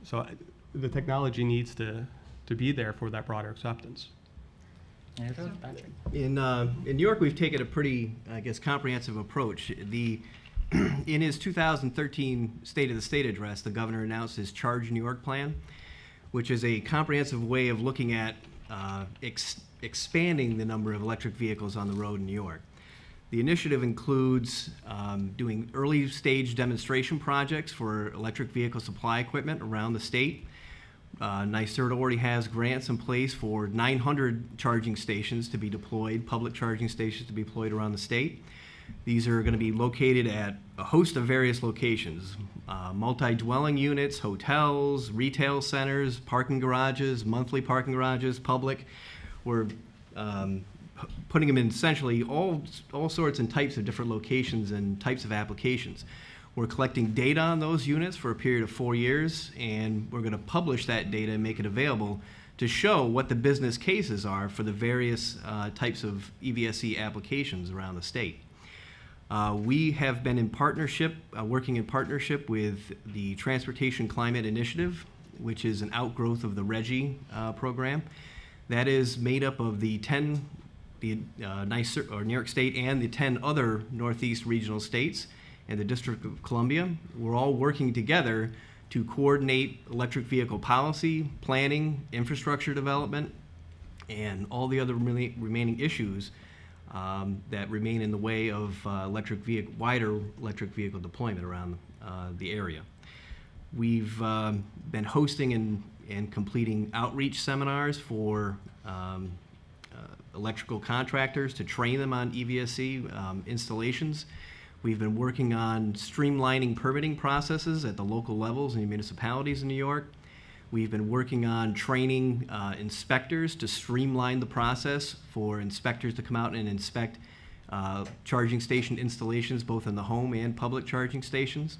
So the technology needs to be there for that broader acceptance. In New York, we've taken a pretty, comprehensive approach. In his 2013 State of the State address, the governor announced his Charge New York plan, which is a comprehensive way of looking at expanding the number of electric vehicles on the road in New York. The initiative includes doing early stage demonstration projects for electric vehicle supply equipment around the state. NYSERDA already has grants in place for 900 charging stations to be deployed, public charging stations to be deployed around the state. These are going to be located at a host of various locations, multi-dwelling units, hotels, retail centers, parking garages, monthly parking garages, public. We're putting them in essentially all sorts and types of different locations and types of applications. We're collecting data on those units for a period of 4 years, and we're going to publish that data and make it available to show what the business cases are for the various types of EVSE applications around the state. We have been in partnership, working in partnership with the Transportation Climate Initiative, which is an outgrowth of the RGGI program. That is made up of the 10 the New York State and the 10 other Northeast regional states and the District of Columbia, we're all working together to coordinate electric vehicle policy, planning, infrastructure development, and all the other remaining issues that remain in the way of wider electric vehicle deployment around the area. We've been hosting and completing outreach seminars for electrical contractors to train them on EVSE installations. We've been working on streamlining permitting processes at the local levels in the municipalities in New York. We've been working on training inspectors to streamline the process for inspectors to come out and inspect charging station installations, both in the home and public charging stations.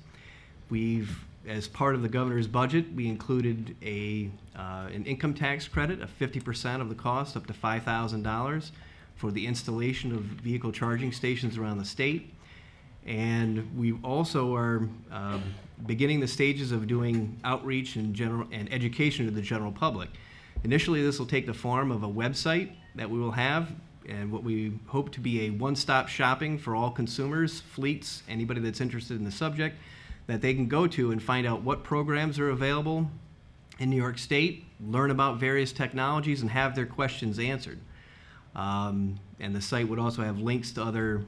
As part of the governor's budget, we included an income tax credit of 50% of the cost, up to $5,000, for the installation of vehicle charging stations around the state. And we also are beginning the stages of doing outreach and education to the general public. Initially, this will take the form of a website that we will have, and what we hope to be a one-stop shopping for all consumers, fleets, anybody that's interested in the subject, that they can go to and find out what programs are available in New York State, learn about various technologies, and have their questions answered. And the site would also have links to other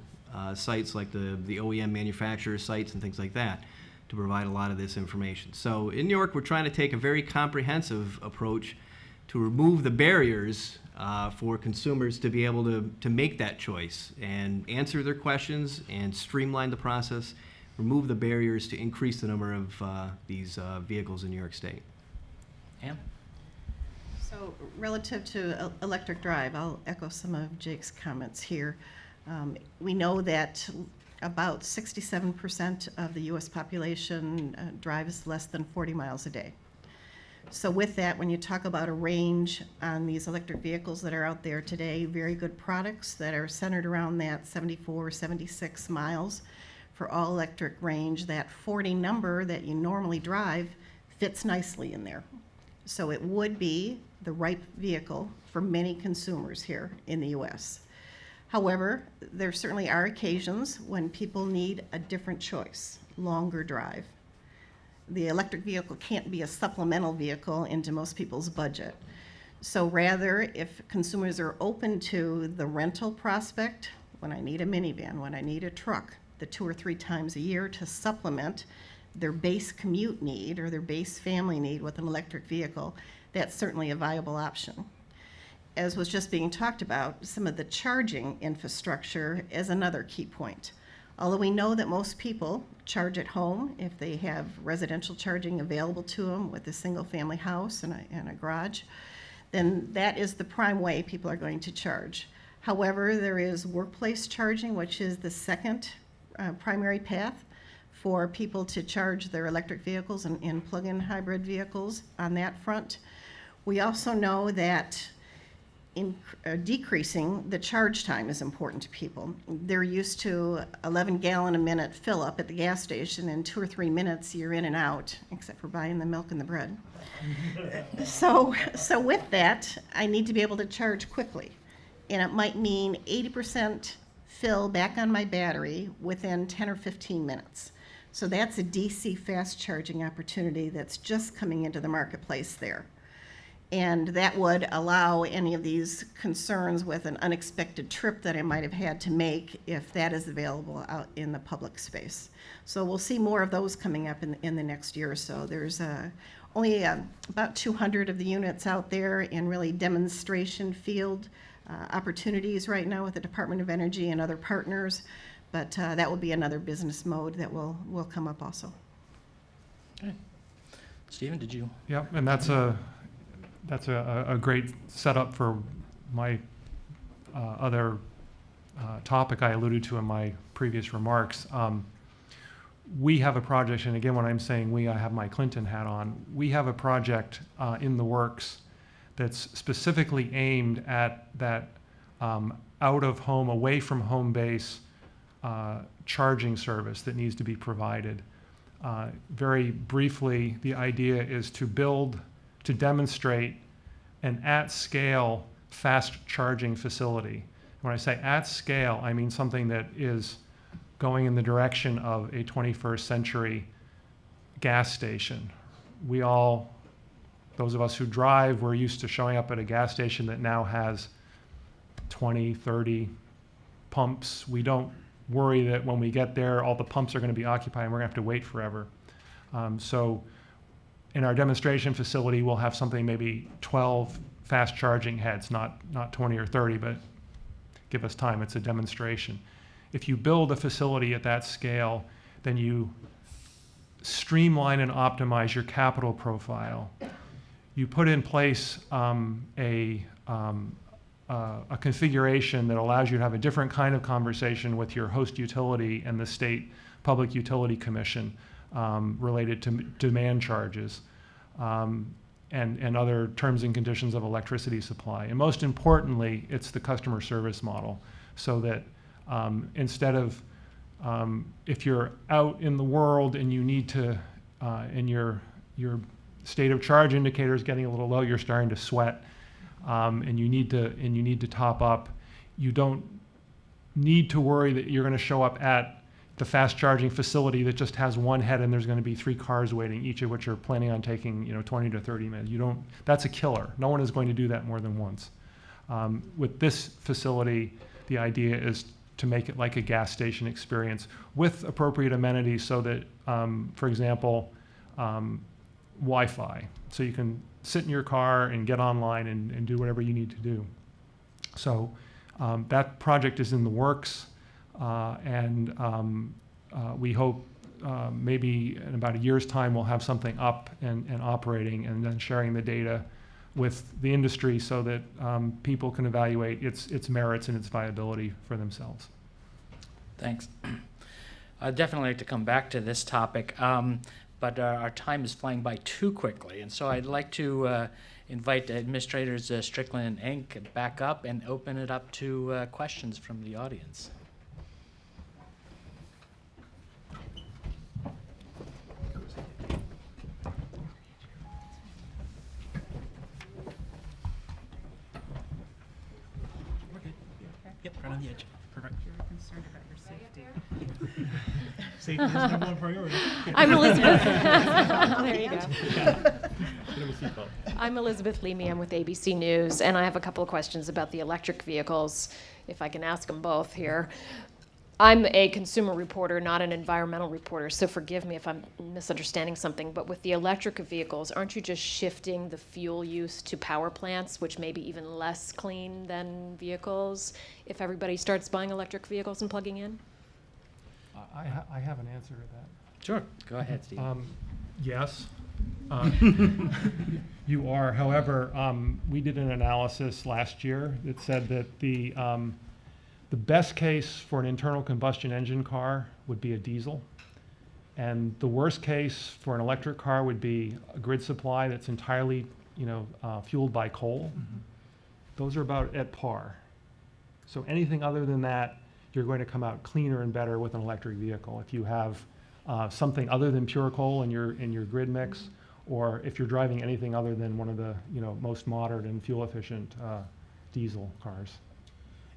sites like the OEM manufacturer sites and things like that to provide a lot of this information. So in New York, we're trying to take a very comprehensive approach to remove the barriers for consumers to be able to make that choice and answer their questions and streamline the process, remove the barriers to increase the number of these vehicles in New York State. Ann? So relative to electric drive, I'll echo some of Jake's comments here. We know that about 67% of the U.S. population drives less than 40 miles a day. So with that, when you talk about a range on these electric vehicles that are out there today, very good products that are centered around that 74, 76 miles for all electric range, that 40 number that you normally drive fits nicely in there. So it would be the right vehicle for many consumers here in the U.S. However, there certainly are occasions when people need a different choice, longer drive. The electric vehicle can't be a supplemental vehicle into most people's budget. So rather, if consumers are open to the rental prospect, when I need a minivan, when I need a truck, the 2 or 3 times a year to supplement their base commute need or their base family need with an electric vehicle, that's certainly a viable option. As was just being talked about, some of the charging infrastructure is another key point. Although we know that most people charge at home if they have residential charging available to them with a single-family house and a garage, then that is the prime way people are going to charge. However, there is workplace charging, which is the second primary path for people to charge their electric vehicles and plug-in hybrid vehicles on that front. We also know that decreasing the charge time is important to people. They're used to 11 gallon a minute fill up at the gas station. In 2 or 3 minutes, you're in and out, except for buying the milk and the bread. So with that, I need to be able to charge quickly. And it might mean 80% fill back on my battery within 10 or 15 minutes. So that's a DC fast charging opportunity that's just coming into the marketplace there. And that would allow any of these concerns with an unexpected trip that I might have had to make if that is available out in the public space. So we'll see more of those coming up in the next year or so. There's only about 200 of the units out there in really demonstration field opportunities right now with the Department of Energy and other partners, but that will be another business mode that will come up also. Okay. Stephen, did you? Yeah, and that's a great setup for my other topic I alluded to in my previous remarks. We have a project, and again, when I'm saying we, I have my Clinton hat on. We have a project in the works that's specifically aimed at that out-of-home, away-from-home base charging service that needs to be provided. Very briefly, the idea is to demonstrate an at-scale fast charging facility When I say at scale, I mean something that is going in the direction of a 21st century gas station. We all, those of us who drive, we're used to showing up at a gas station that now has 20, 30 pumps. We don't worry that when we get there, all the pumps are going to be occupied and we're going to have to wait forever. So in our demonstration facility, we'll have something maybe 12 fast charging heads, not 20 or 30, but give us time. It's a demonstration. If you build a facility at that scale, then you streamline and optimize your capital profile. You put in place a configuration that allows you to have a different kind of conversation with your host utility and the state public utility commission related to demand charges and other terms and conditions of electricity supply. And most importantly, it's the customer service model, so that instead of if you're out in the world and you need to, and your state of charge indicator is getting a little low, you're starting to sweat, and you need to top up, you don't need to worry that you're going to show up at the fast charging facility that just has one head and there's going to be 3 cars waiting, each of which are planning on taking 20 to 30 minutes. That's a killer. No one is going to do that more than once. With this facility, the idea is to make it like a gas station experience with appropriate amenities so that, for example, Wi-Fi. So you can sit in your car and get online and do whatever you need to do. So that project is in the works, and we hope maybe in about a year's time we'll have something up and operating, and then sharing the data with the industry so that people can evaluate its merits and its viability for themselves. Thanks. I'd definitely like to come back to this topic, but our time is flying by too quickly, and so I'd like to invite Administrators Strickland and Enck back up and open it up to questions from the audience. Yep, right on the edge. Perfect. You're concerned about your safety. Safety is number one priority. I'm Elizabeth. There you go. I'm Elizabeth Leamy. I'm with ABC News, and I have a couple of questions about the electric vehicles, if I can ask them both here. I'm a consumer reporter, not an environmental reporter, so forgive me if I'm misunderstanding something, but with the electric vehicles, aren't you just shifting the fuel use to power plants, which may be even less clean than vehicles, if everybody starts buying electric vehicles and plugging in? I have an answer to that. Sure. Go ahead, Steve. Yes. You are. However, we did an analysis last year that said that the best case for an internal combustion engine car would be a diesel. And the worst case for an electric car would be a grid supply that's entirely, fueled by coal. Mm-hmm. Those are about at par. So anything other than that, you're going to come out cleaner and better with an electric vehicle. If you have something other than pure coal in your grid mix, or if you're driving anything other than one of the most modern and fuel efficient diesel cars.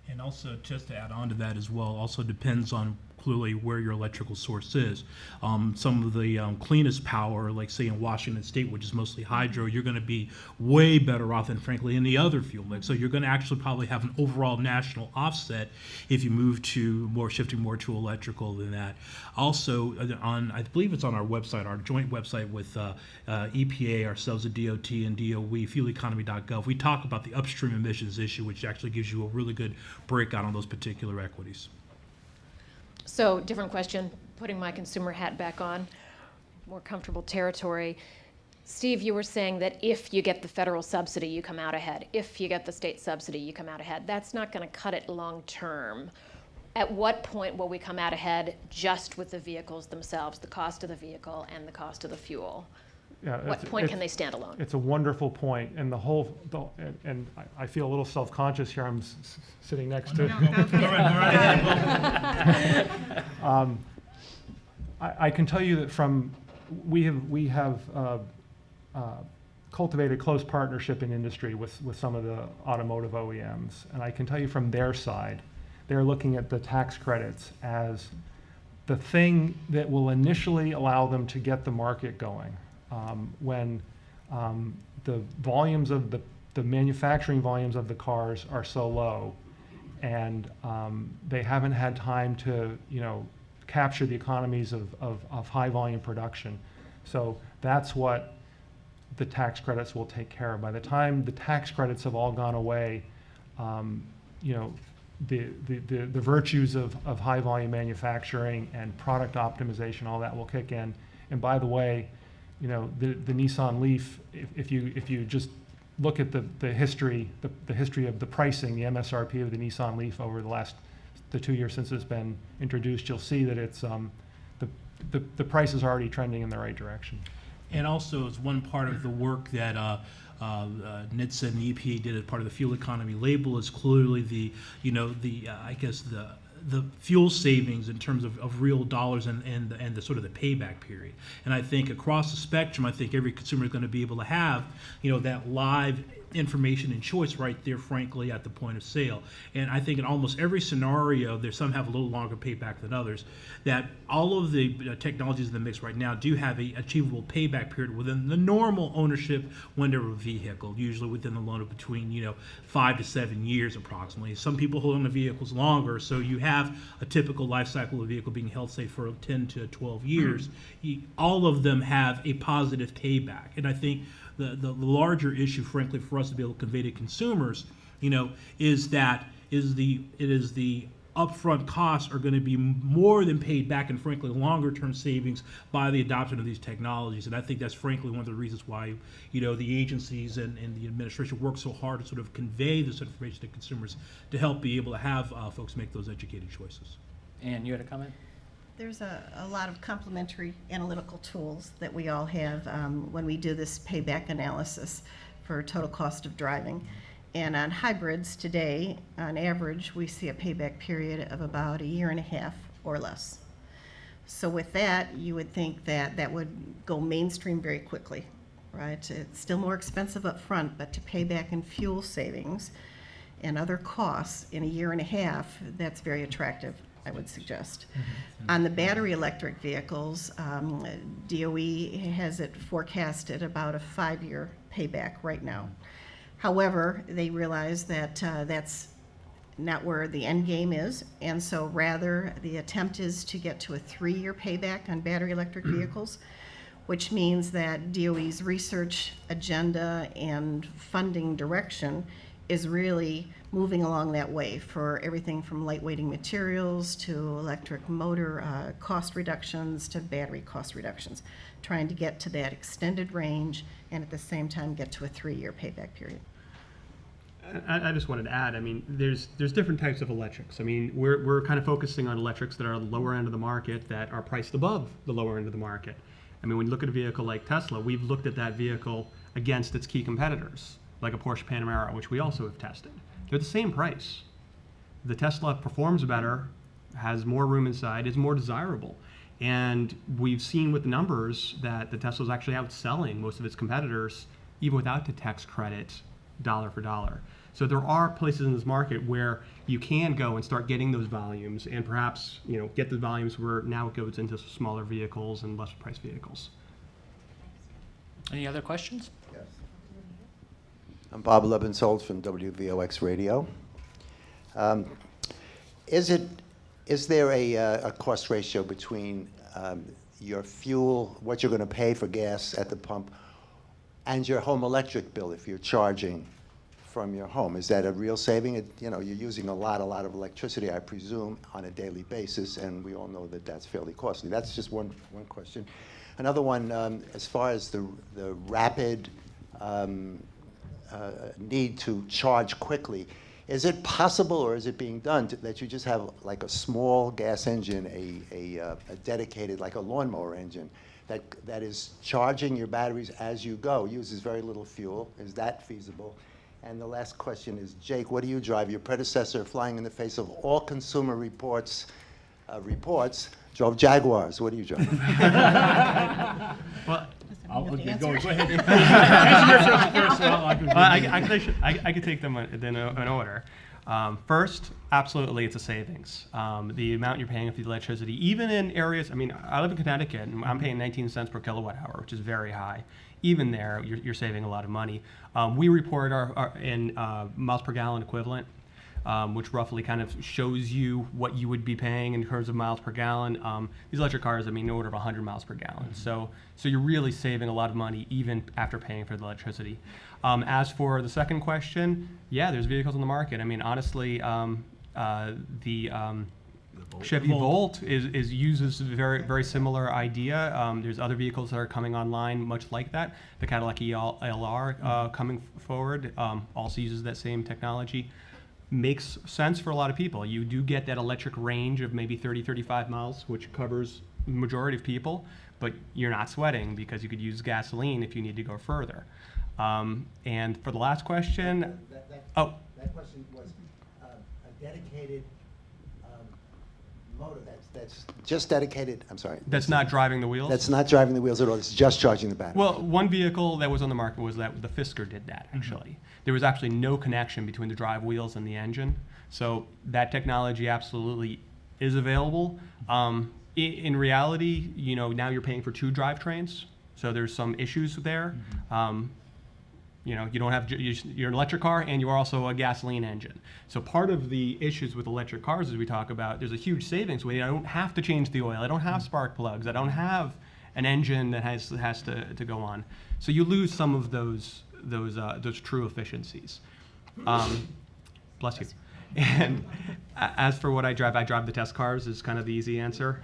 And also, just to add on to that as well, also depends on clearly where your electrical source is. Some of the cleanest power, like say in Washington State, which is mostly hydro, you're going to be way better off than frankly any other fuel mix. So you're going to actually probably have an overall national offset if you move to shifting more to electrical than that. Also, I believe it's on our website, our joint website with EPA, ourselves at DOT and DOE, fueleconomy.gov. We talk about the upstream emissions issue, which actually gives you a really good breakout on those particular equities. So, different question, putting my consumer hat back on, more comfortable territory. Steve, you were saying that if you get the federal subsidy, you come out ahead. If you get the state subsidy, you come out ahead. That's not going to cut it long term. At what point will we come out ahead just with the vehicles themselves, the cost of the vehicle and the cost of the fuel? Yeah, What point can they stand alone? It's a wonderful point, and and I feel a little self-conscious here. I'm sitting next to. I can tell you that we have cultivated close partnership in industry with some of the automotive OEMs. And I can tell you from their side, they're looking at the tax credits as the thing that will initially allow them to get the market going. When the volumes of the manufacturing volumes of the cars are so low, and they haven't had time to, capture the economies of high volume production. So that's what the tax credits will take care of. By the time the tax credits have all gone away, the virtues of high volume manufacturing and product optimization, all that will kick in. And by the way, the Nissan Leaf, if you just look at the history of the pricing, the MSRP of the Nissan Leaf over the 2 years since it's been introduced, you'll see that it's the price is already trending in the right direction. And also, as one part of the work that NHTSA and the EPA did as part of the fuel economy label is clearly the fuel savings in terms of real dollars and the sort of the payback period. And I think across the spectrum, I think every consumer is going to be able to have, that live information and choice right there, frankly, at the point of sale. And I think in almost every scenario, there's some have a little longer payback than others, that all of the technologies in the mix right now do have a achievable payback period within the normal ownership window of a vehicle, usually within the loan of between 5 to 7 years approximately. Some people hold on to vehicles longer, so you have a typical life cycle of a vehicle being held, say, for 10 to 12 years. All of them have a positive payback. And I think the larger issue, frankly, for us to be able to convey to consumers, is the upfront costs are going to be more than paid back, and frankly, longer term savings by the adoption of these technologies. And I think that's frankly one of the reasons why, the agencies and the administration work so hard to sort of convey this information to consumers to help be able to have folks make those educated choices. And you had a comment? There's a lot of complementary analytical tools that we all have when we do this payback analysis for total cost of driving. And on hybrids today, on average, we see a payback period of about 1.5 years or less. So with that, you would think that would go mainstream very quickly, right? It's still more expensive up front, but to pay back in fuel savings and other costs in 1.5 years, that's very attractive, I would suggest. On the battery electric vehicles, DOE has it forecasted about a 5-year payback right now. However, they realize that that's not where the end game is, and so rather the attempt is to get to a 3-year payback on battery electric vehicles, which means that DOE's research agenda and funding direction is really moving along that way for everything from lightweighting materials to electric motor cost reductions to battery cost reductions, trying to get to that extended range and at the same time get to a 3-year payback period. I just wanted to add, there's different types of electrics. We're kind of focusing on electrics that are the lower end of the market that are priced above the lower end of the market. When you look at a vehicle like Tesla, we've looked at that vehicle against its key competitors, like a Porsche Panamera, which we also have tested. They're the same price. The Tesla performs better, has more room inside, is more desirable. And we've seen with the numbers that the Tesla's actually outselling most of its competitors, even without the tax credit, dollar for dollar. So there are places in this market where you can go and start getting those volumes and perhaps get the volumes where now it goes into smaller vehicles and lesser priced vehicles. Any other questions? Yes. I'm Bob Lebensold from WVOX Radio. Is there a cost ratio between your fuel, what you're going to pay for gas at the pump, and your home electric bill if you're charging from your home? Is that a real saving? You're using a lot of electricity, I presume, on a daily basis, and we all know that that's fairly costly. That's just one question. Another one, as far as the rapid need to charge quickly, is it possible, or is it being done, that you just have like a small gas engine, a dedicated, like a lawnmower engine, that is charging your batteries as you go, uses very little fuel? Is that feasible? And the last question is, Jake, what do you drive? Your predecessor, flying in the face of all Consumer Reports, drove Jaguars. What do you drive? Well, I'll want the go answer? ahead. Answer your first, well, I could take them in order. First, absolutely, it's a savings. The amount you're paying for the electricity, even in areas, I mean, I live in Connecticut, and I'm paying 19 cents per kilowatt hour, which is very high. Even there, you're saving a lot of money. We report our in miles per gallon equivalent, which roughly kind of shows you what you would be paying in terms of miles per gallon. These electric cars, I mean, order of 100 miles per gallon. So you're really saving a lot of money even after paying for the electricity. As for the second question, yeah, there's vehicles on the market. I mean, honestly, the Chevy Volt uses a very similar idea. There's other vehicles that are coming online much like that. The Cadillac ELR coming forward also uses that same technology. Makes sense for a lot of people. You do get that electric range of maybe 35 miles, which covers the majority of people, but you're not sweating because you could use gasoline if you need to go further. And for the last question, That question was a dedicated motor that's just dedicated, I'm sorry. that's not driving the wheels? That's not driving the wheels at all, it's just charging the battery. Well, one vehicle that was on the market was that the Fisker did that, actually. There was actually no connection between the drive wheels and the engine. So that technology absolutely is available. In reality, now you're paying for 2 drivetrains, so there's some issues there. You don't have, you're an electric car and you're also a gasoline engine. So part of the issues with electric cars, as we talk about, there's a huge savings where I don't have to change the oil. I don't have spark plugs. I don't have an engine that has to go on. So you lose some of those true efficiencies. Bless you. And as for what I drive the test cars is kind of the easy answer.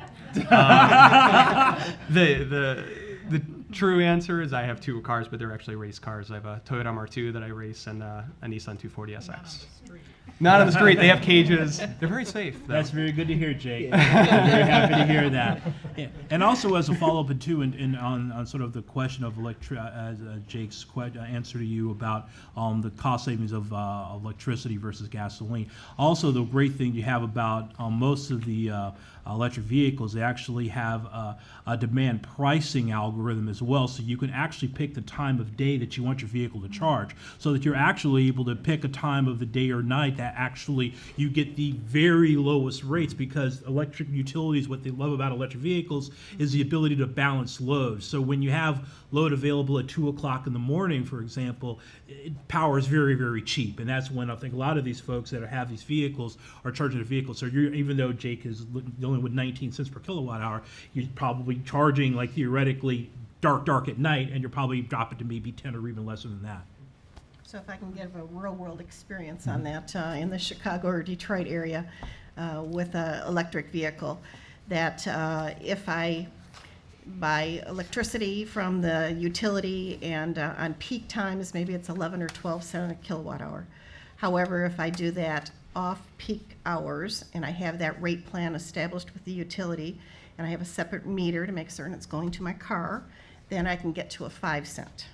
The true answer is I have 2 cars, but they're actually race cars. I have a Toyota MR2 that I race and a Nissan 240 SX. Not on the street. They have cages. They're very safe, though. That's very good to hear, Jake. I'm very happy to hear that. Yeah. And also, as a follow-up too, on sort of the question of Jake's answer to you about the cost savings of electricity versus gasoline. Also, the great thing you have about most of the electric vehicles, they actually have a demand pricing algorithm as well, so you can actually pick the time of day that you want your vehicle to charge, so that you're actually able to pick a time of the day or night that actually you get the very lowest rates, because electric utilities, what they love about electric vehicles is the ability to balance load. So when you have load available at 2 o'clock in the morning, for example, power is very, very cheap. And that's when I think a lot of these folks that have these vehicles are charging their vehicles. So even though Jake is only with 19 cents per kilowatt hour, you're probably charging like theoretically dark at night, and you're probably dropping to maybe 10 or even less than that. So if I can give a real-world experience on that in the Chicago or Detroit area with an electric vehicle, that if I buy electricity from the utility and on peak times, maybe it's 11 or 12 cents a kilowatt hour. However, if I do that off-peak hours and I have that rate plan established with the utility and I have a separate meter to make certain it's going to my car, then I can get to a 5 cent.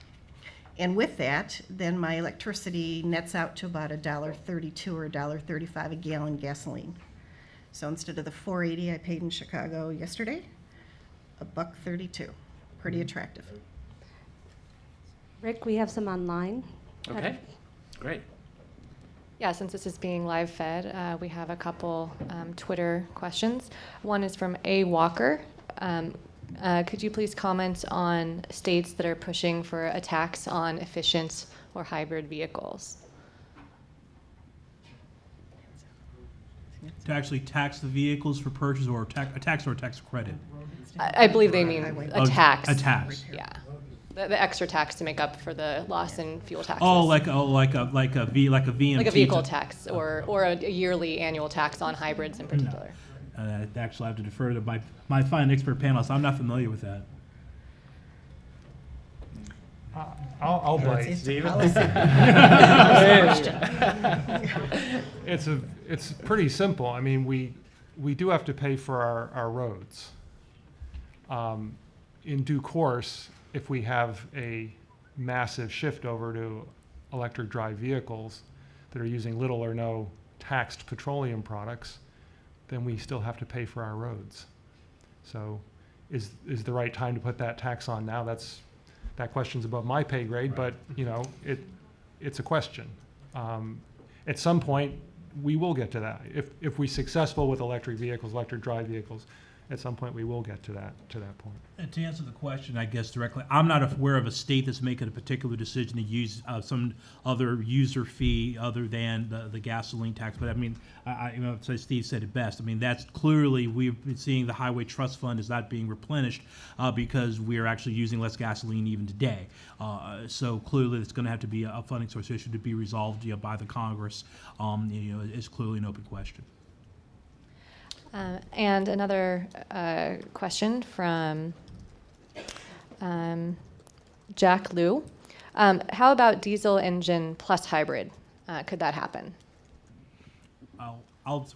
And with that, then my electricity nets out to about $1.32 or $1.35 a gallon gasoline. So instead of the $4.80 I paid in Chicago yesterday, $1.32. Pretty attractive. Rick, we have some online. Okay, great. Yeah, since this is being live fed, we have a couple Twitter questions. One is from A. Walker. Could you please comment on states that are pushing for a tax on efficient or hybrid vehicles? To actually tax the vehicles for purchase, or a tax or a tax credit? I believe they mean a tax. A tax. Yeah. The extra tax to make up for the loss in fuel taxes. Like a VMT. Like a vehicle tax or a yearly annual tax on hybrids in particular. Actually, I have to defer to my fine expert panelists. I'm not familiar with that. I'll bite. It's pretty simple. I mean, we do have to pay for our roads. In due course, if we have a massive shift over to electric drive vehicles that are using little or no taxed petroleum products, then we still have to pay for our roads. So is the right time to put that tax on now? That's that question's above my pay grade, but, you know, it's a question. At some point, we will get to that. If we're successful with electric vehicles, electric drive vehicles, at some point we will get to that point. And to answer the question, I guess directly, I'm not aware of a state that's making a particular decision to use some other user fee other than the gasoline tax. But I mean, you know, so Steve said it best. I mean, that's clearly, we've been seeing the Highway Trust Fund is not being replenished because we are actually using less gasoline even today. So clearly, it's going to have to be a funding source issue to be resolved, you know, by the Congress. You know, it's clearly an open question. And another question from Jack Liu. How about diesel engine plus hybrid? Could that happen?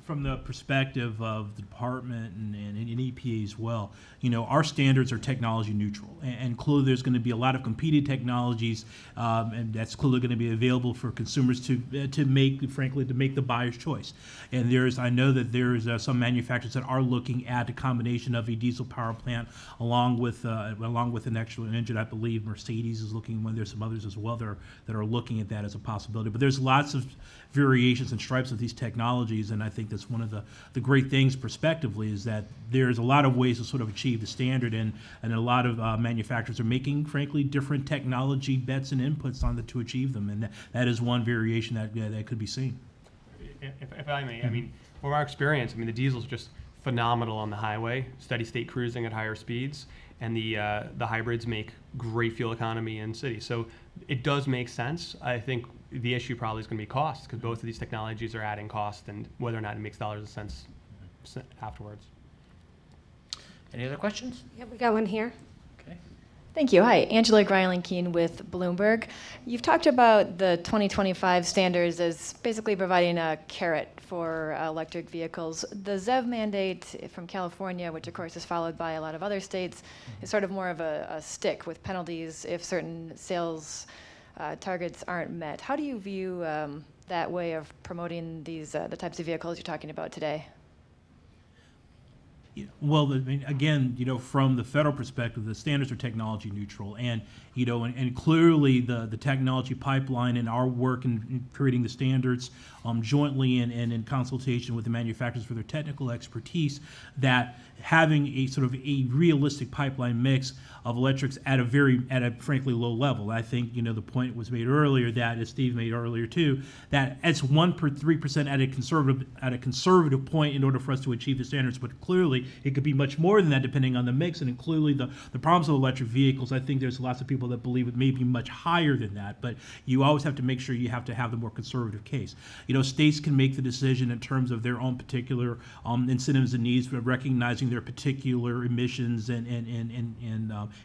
From the perspective of the department and EPA as well, you know, our standards are technology neutral, and clearly there's going to be a lot of competing technologies, and that's clearly going to be available for consumers to make, frankly, to make the buyer's choice. And I know that there's some manufacturers that are looking at a combination of a diesel power plant along with an actual engine. I believe Mercedes is looking. There's some others as well that are looking at that as a possibility. But there's lots of variations and stripes of these technologies, and I think that's one of the great things prospectively is that there's a lot of ways to sort of achieve the standard, and a lot of manufacturers are making, frankly, different technology bets and inputs on to achieve them, and that is one variation that could be seen. If I may, I mean, from our experience, I mean, the diesel's just phenomenal on the highway, steady state cruising at higher speeds, and the hybrids make great fuel economy in cities. So it does make sense. I think the issue probably is going to be cost, because both of these technologies are adding cost, and whether or not it makes dollars and cents afterwards. Any other questions? Yeah, we got one here. Okay. Thank you. Hi, Angela Greiling-Keen with Bloomberg. You've talked about the 2025 standards as basically providing a carrot for electric vehicles. The ZEV mandate from California, which of course is followed by a lot of other states, is sort of more of a stick with penalties if certain sales targets aren't met. How do you view that way of promoting these the types of vehicles you're talking about today? Well, I mean, again, you know, from the federal perspective, the standards are technology neutral, and you know, and clearly the technology pipeline and our work in creating the standards jointly and in consultation with the manufacturers for their technical expertise, that having a sort of a realistic pipeline mix of electrics at a frankly low level. I think, you know, the point was made earlier that, as Steve made earlier too, that it's 3% at a conservative point in order for us to achieve the standards, but clearly it could be much more than that depending on the mix. And clearly the problems with electric vehicles, I think there's lots of people that believe it may be much higher than that, but you always have to make sure you have to have the more conservative case. You know, states can make the decision in terms of their own particular incentives and needs, but recognizing their particular emissions and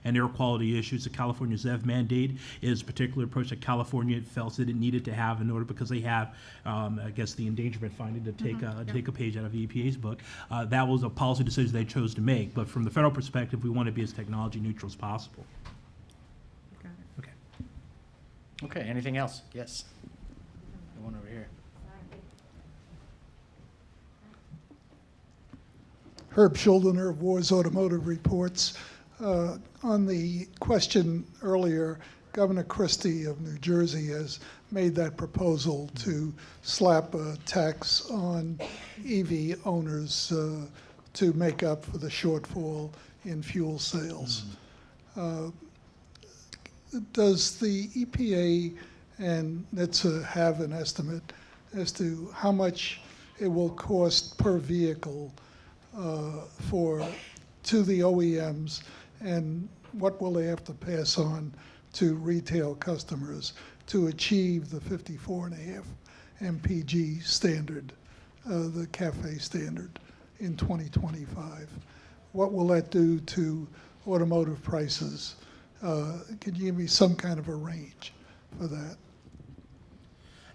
air quality issues. The California ZEV mandate is a particular approach that California felt that it needed to have in order, because they have, I guess, the endangerment finding to take a page out of the EPA's book. That was a policy decision they chose to make. But from the federal perspective, we want to be as technology neutral as possible. Okay. Okay, anything else? Yes. The one over here. Herb Schuldiner of Wars Automotive Reports. On the question earlier, Governor Christie of New Jersey has made that proposal to slap a tax on EV owners to make up for the shortfall in fuel sales. Does the EPA and NHTSA have an estimate as to how much it will cost per vehicle to the OEMs, and what will they have to pass on to retail customers to achieve the 54.5 mpg standard, the CAFE standard, in 2025? What will that do to automotive prices? Could you give me some kind of a range for that?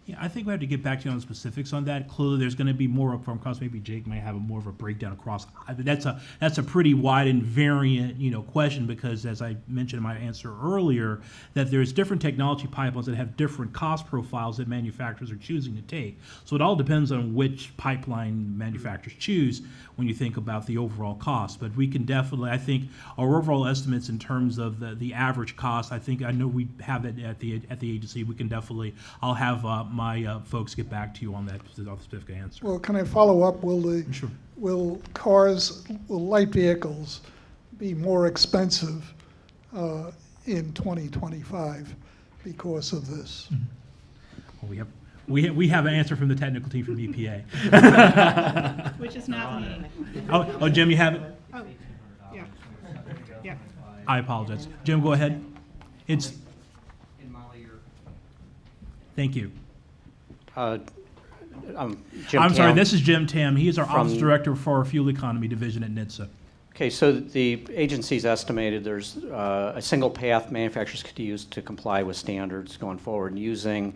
Yeah, I think we have to get back to you on the specifics on that. Clearly, there's going to be more upfront costs. Maybe Jake might have more of a breakdown across. That's a pretty wide and variant, question, because as I mentioned in my answer earlier, that there's different technology pipelines that have different cost profiles that manufacturers are choosing to take. So it all depends on which pipeline manufacturers choose when you think about the overall cost. But we can definitely, I think, our overall estimates in terms of the average cost. I know we have it at the agency. We can definitely. I'll have my folks get back to you on that specific answer. Well, can I follow up? Sure. Will light vehicles be more expensive in 2025 because of this? Well, we have an answer from the technical team from EPA. Which is not me. Oh, Jim, you have it? Oh, yeah. Yeah. I apologize. Jim, go ahead. It's. Thank you. Jim I'm sorry, Tam. this is Jim Tam. He is our From- Office Director for our Fuel Economy Division at NHTSA. Okay, so the agency's estimated there's a single path manufacturers could use to comply with standards going forward. And using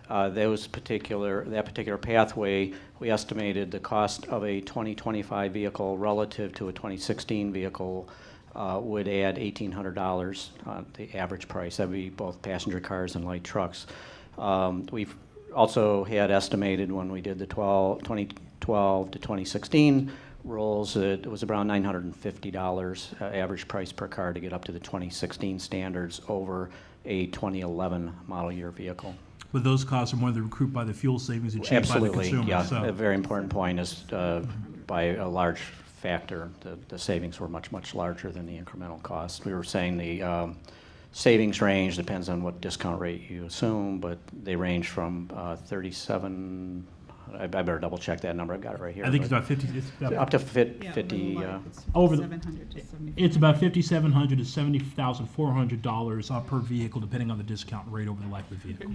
that particular pathway, we estimated the cost of a 2025 vehicle relative to a 2016 vehicle would add $1,800 on the average price. That would be both passenger cars and light trucks. We've also had estimated when we did the 2012 to 2016 rules, it was around $950 average price per car to get up to the 2016 standards over a 2011 model year vehicle. But those costs are more than recouped by the fuel savings achieved by the consumer. Yeah. So. A very important point is by a large factor, the savings were much, much larger than the incremental cost. We were saying the savings range depends on what discount rate you assume, but they range from 37. I better double check that number. I've got it right here. I think it's about 50. It's about, up to 50. Over the. It's about $5,700 to $70,400 per vehicle, depending on the discount rate over the life of the vehicle.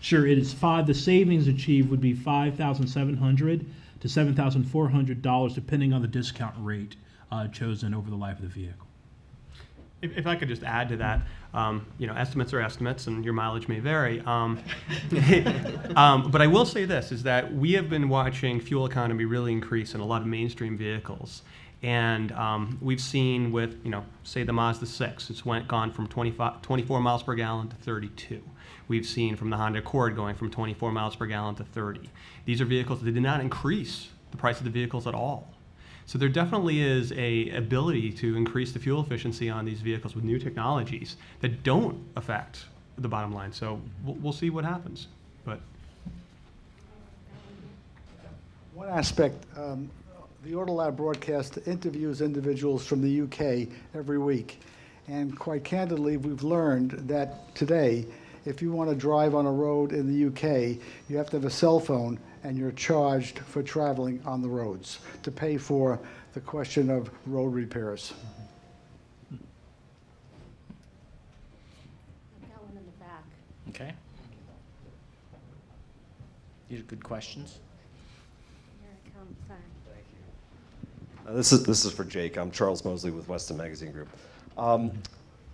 Sure, it is five. The savings achieved would be $5,700 to $7,400, depending on the discount rate chosen over the life of the vehicle. If I could just add to that, estimates are estimates, and your mileage may vary. But I will say this, is that we have been watching fuel economy really increase in a lot of mainstream vehicles. And we've seen with, say the Mazda 6, it's gone from 24 miles per gallon to 32. We've seen from the Honda Accord going from 24 miles per gallon to 30. These are vehicles that did not increase the price of the vehicles at all. So there definitely is a ability to increase the fuel efficiency on these vehicles with new technologies that don't affect the bottom line. So we'll see what happens. But one aspect, the Autolab broadcast interviews individuals from the UK every week. And quite candidly, we've learned that today, if you want to drive on a road in the UK, you have to have a cell phone and you're charged for traveling on the roads to pay for the question of road repairs. I've got one in the back. Okay. These are good questions. Here it comes. Sorry. This is for Jake. I'm Charles Mosley with Weston Magazine Group.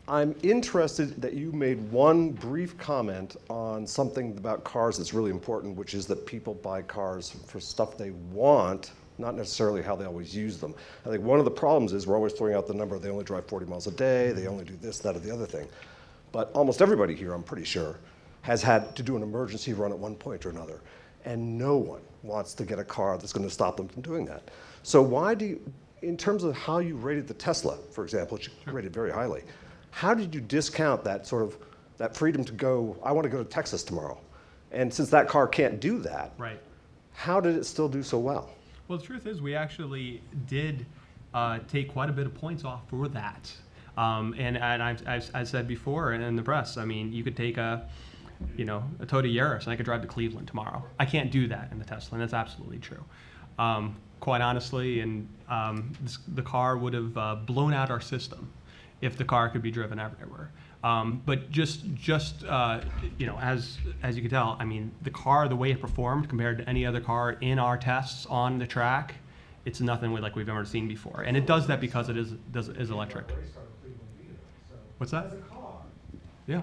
I'm interested that you made one brief comment on something about cars that's really important, which is that people buy cars for stuff they want, not necessarily how they always use them. I think one of the problems is we're always throwing out the number, they only drive 40 miles a day, they only do this, that, or the other thing. But almost everybody here, I'm pretty sure, has had to do an emergency run at one point or another. And no one wants to get a car that's going to stop them from doing that. So why do you, in terms of how you rated the Tesla, for example, which you rated very highly, how did you discount that that freedom to go, I want to go to Texas tomorrow? And since that car can't do that, right, how did it still do so well? Well, the truth is we actually did take quite a bit of points off for that. And I've said before in the press, I mean, you could take a Toyota Yaris and I could drive to Cleveland tomorrow. I can't do that in the Tesla, and that's absolutely true. Quite honestly, and the car would have blown out our system if the car could be driven everywhere. But just as you can tell, I mean, the car, the way it performed compared to any other car in our tests on the track, it's nothing like we've ever seen before. And it does that because it is electric. What's that? Yeah.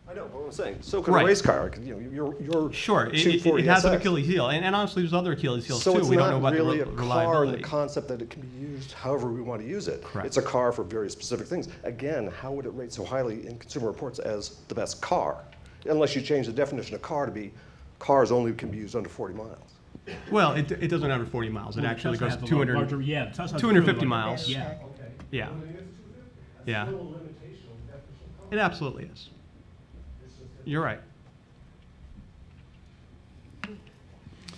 I know what I'm saying. So can Right. a race car. You know, your Sure, it 240 has an SX. Achilles heel, and honestly, there's other Achilles heels So too. it's We not don't know about really the a car in reliability. the concept that it can be used however we want to use it. Correct. It's a car for very specific things. Again, how would it rate so highly in Consumer Reports as the best car? Unless you change the definition of car to be cars only can be used under 40 miles. Well, it doesn't under 40 miles. It Well, actually Tesla goes has a 200, larger- yeah, Tesla has a 250 really larger- miles. Yeah. Yeah. Yeah. It absolutely is. You're right.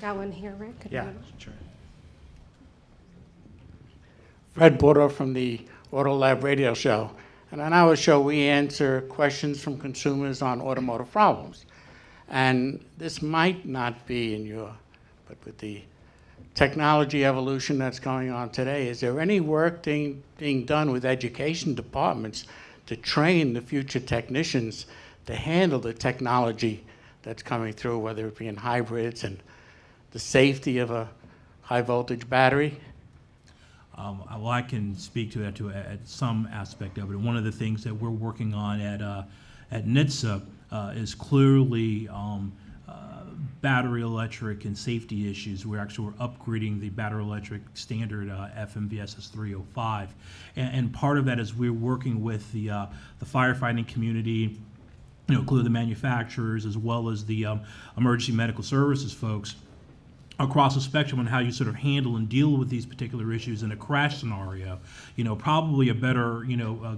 Got one here, Rick? Yeah, sure. Fred Bordeaux from the Auto Lab radio show. And on our show, we answer questions from consumers on automotive problems. And this might not be in your, but with the technology evolution that's going on today, is there any work being done with education departments to train the future technicians to handle the technology that's coming through, whether it be in hybrids and the safety of a high voltage battery? Well, I can speak to that at some aspect of it. One of the things that we're working on at NHTSA is clearly battery electric and safety issues. We're upgrading the battery electric standard FMVSS 305, and part of that is we're working with the firefighting community, including the manufacturers as well as the emergency medical services folks, across the spectrum on how you sort of handle and deal with these particular issues in a crash scenario. Probably a better,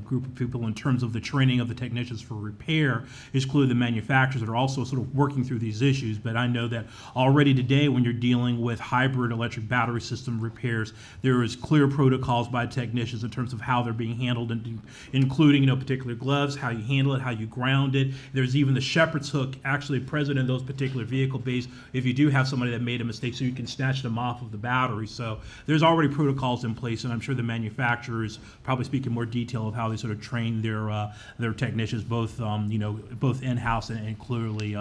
group of people in terms of the training of the technicians for repair is clearly the manufacturers that are also sort of working through these issues. But I know that already today when you're dealing with hybrid electric battery system repairs, there is clear protocols by technicians in terms of how they're being handled, and including, particular gloves, how you handle it, how you ground it. There's even the shepherd's hook actually present in those particular vehicle bays if you do have somebody that made a mistake, so you can snatch them off of the battery. So there's already protocols in place, and I'm sure the manufacturers probably speak in more detail of how they sort of train their technicians, both both in-house and clearly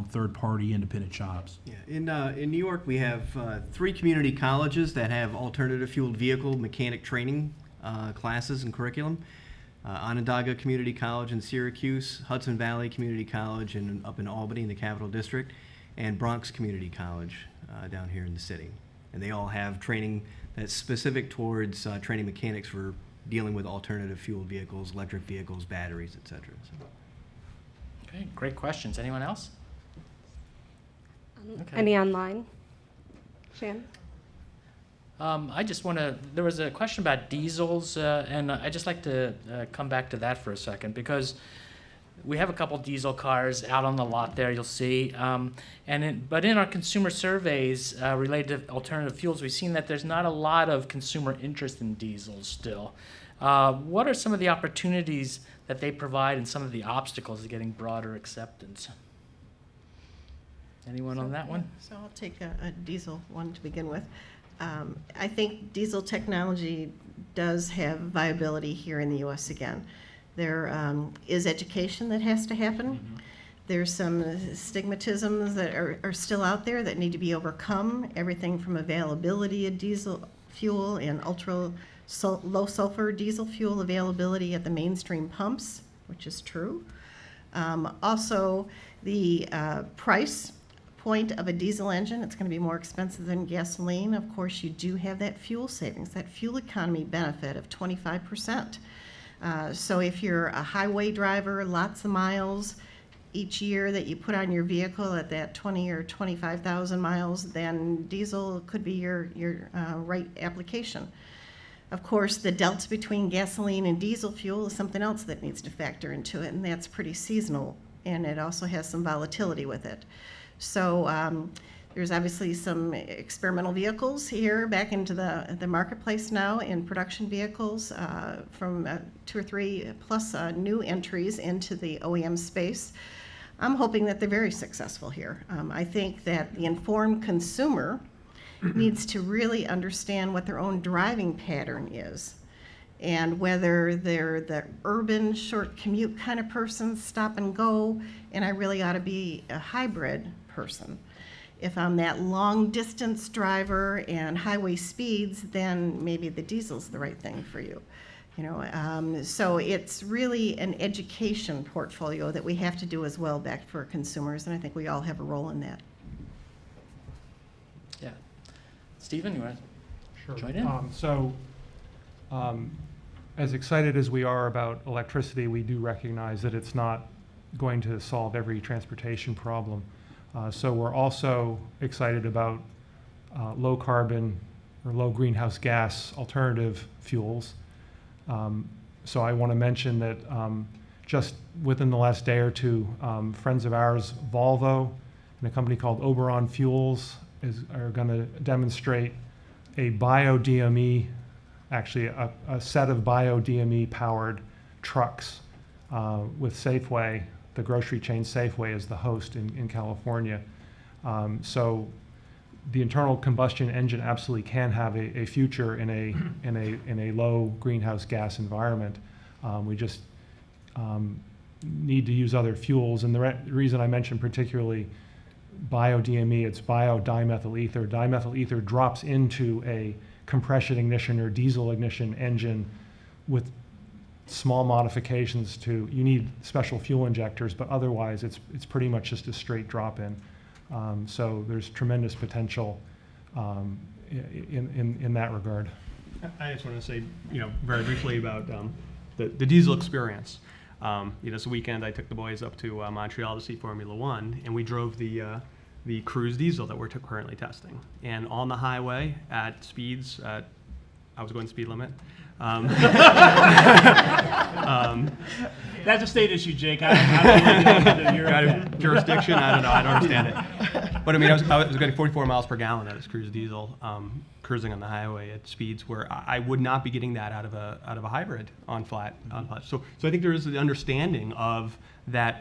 third-party independent shops. Yeah. In New York, we have 3 community colleges that have alternative fueled vehicle mechanic training classes and curriculum. Onondaga Community College in Syracuse, Hudson Valley Community College up in Albany in the Capital District, and Bronx Community College down here in the city. And they all have training that's specific towards training mechanics for dealing with alternative fueled vehicles, electric vehicles, batteries, et cetera. Okay, great questions. Anyone else? Okay. Any online? Shannon? I just want to, there was a question about diesels, and I'd just like to come back to that for a second, because we have a couple diesel cars out on the lot there, you'll see. But in our consumer surveys related to alternative fuels, we've seen that there's not a lot of consumer interest in diesels still. What are some of the opportunities that they provide and some of the obstacles to getting broader acceptance? Anyone on that one? So I'll take a diesel one to begin with. I think diesel technology does have viability here in the U.S. again. There is education that has to happen. Mm-hmm. There's some stigmatisms that are still out there that need to be overcome. Everything from availability of diesel fuel and low sulfur diesel fuel availability at the mainstream pumps, which is true. Also, the price point of a diesel engine, it's going to be more expensive than gasoline. Of course, you do have that fuel savings, that fuel economy benefit of 25%. So if you're a highway driver, lots of miles each year that you put on your vehicle at that 20 or 25,000 miles, then diesel could be your right application. Of course, the delta between gasoline and diesel fuel is something else that needs to factor into it, and that's pretty seasonal, and it also has some volatility with it. So there's obviously some experimental vehicles here back into the marketplace now in production vehicles from 2 or 3 plus new entries into the OEM space. I'm hoping that they're very successful here. I think that the informed consumer needs to really understand what their own driving pattern is, and whether they're the urban short commute kind of person, stop and go, and I really ought to be a hybrid person. If I'm that long distance driver and highway speeds, then maybe the diesel's the right thing for you. So it's really an education portfolio that we have to do as well back for consumers, and I think we all have a role in that. Yeah. Stephen, you want Sure. to join in? As excited as we are about electricity, we do recognize that it's not going to solve every transportation problem. So we're also excited about low carbon or low greenhouse gas alternative fuels. So I want to mention that just within the last day or two, friends of ours, Volvo, and a company called Oberon Fuels are going to demonstrate a bio-DME, actually a set of bio-DME powered trucks with Safeway, the grocery chain Safeway as the host in California. So the internal combustion engine absolutely can have a future in a low greenhouse gas environment. We just need to use other fuels, and the reason I mentioned particularly bio-DME, it's bio-dimethyl ether. Dimethyl ether drops into a compression ignition or diesel ignition engine with small modifications you need special fuel injectors, but otherwise it's pretty much just a straight drop-in. So there's tremendous potential in that regard. I just want to say, very briefly about the diesel experience. This weekend I took the boys up to Montreal to see Formula One, and we drove the Cruise diesel that we're currently testing. And on the highway at speeds, I was going speed limit. That's a state issue, Jake. I don't know. Jurisdiction? I don't know. I don't understand it. But I mean, I was getting 44 miles per gallon at this Cruise diesel, cruising on the highway at speeds where I would not be getting that out of a hybrid on flat. So I think there is the understanding of that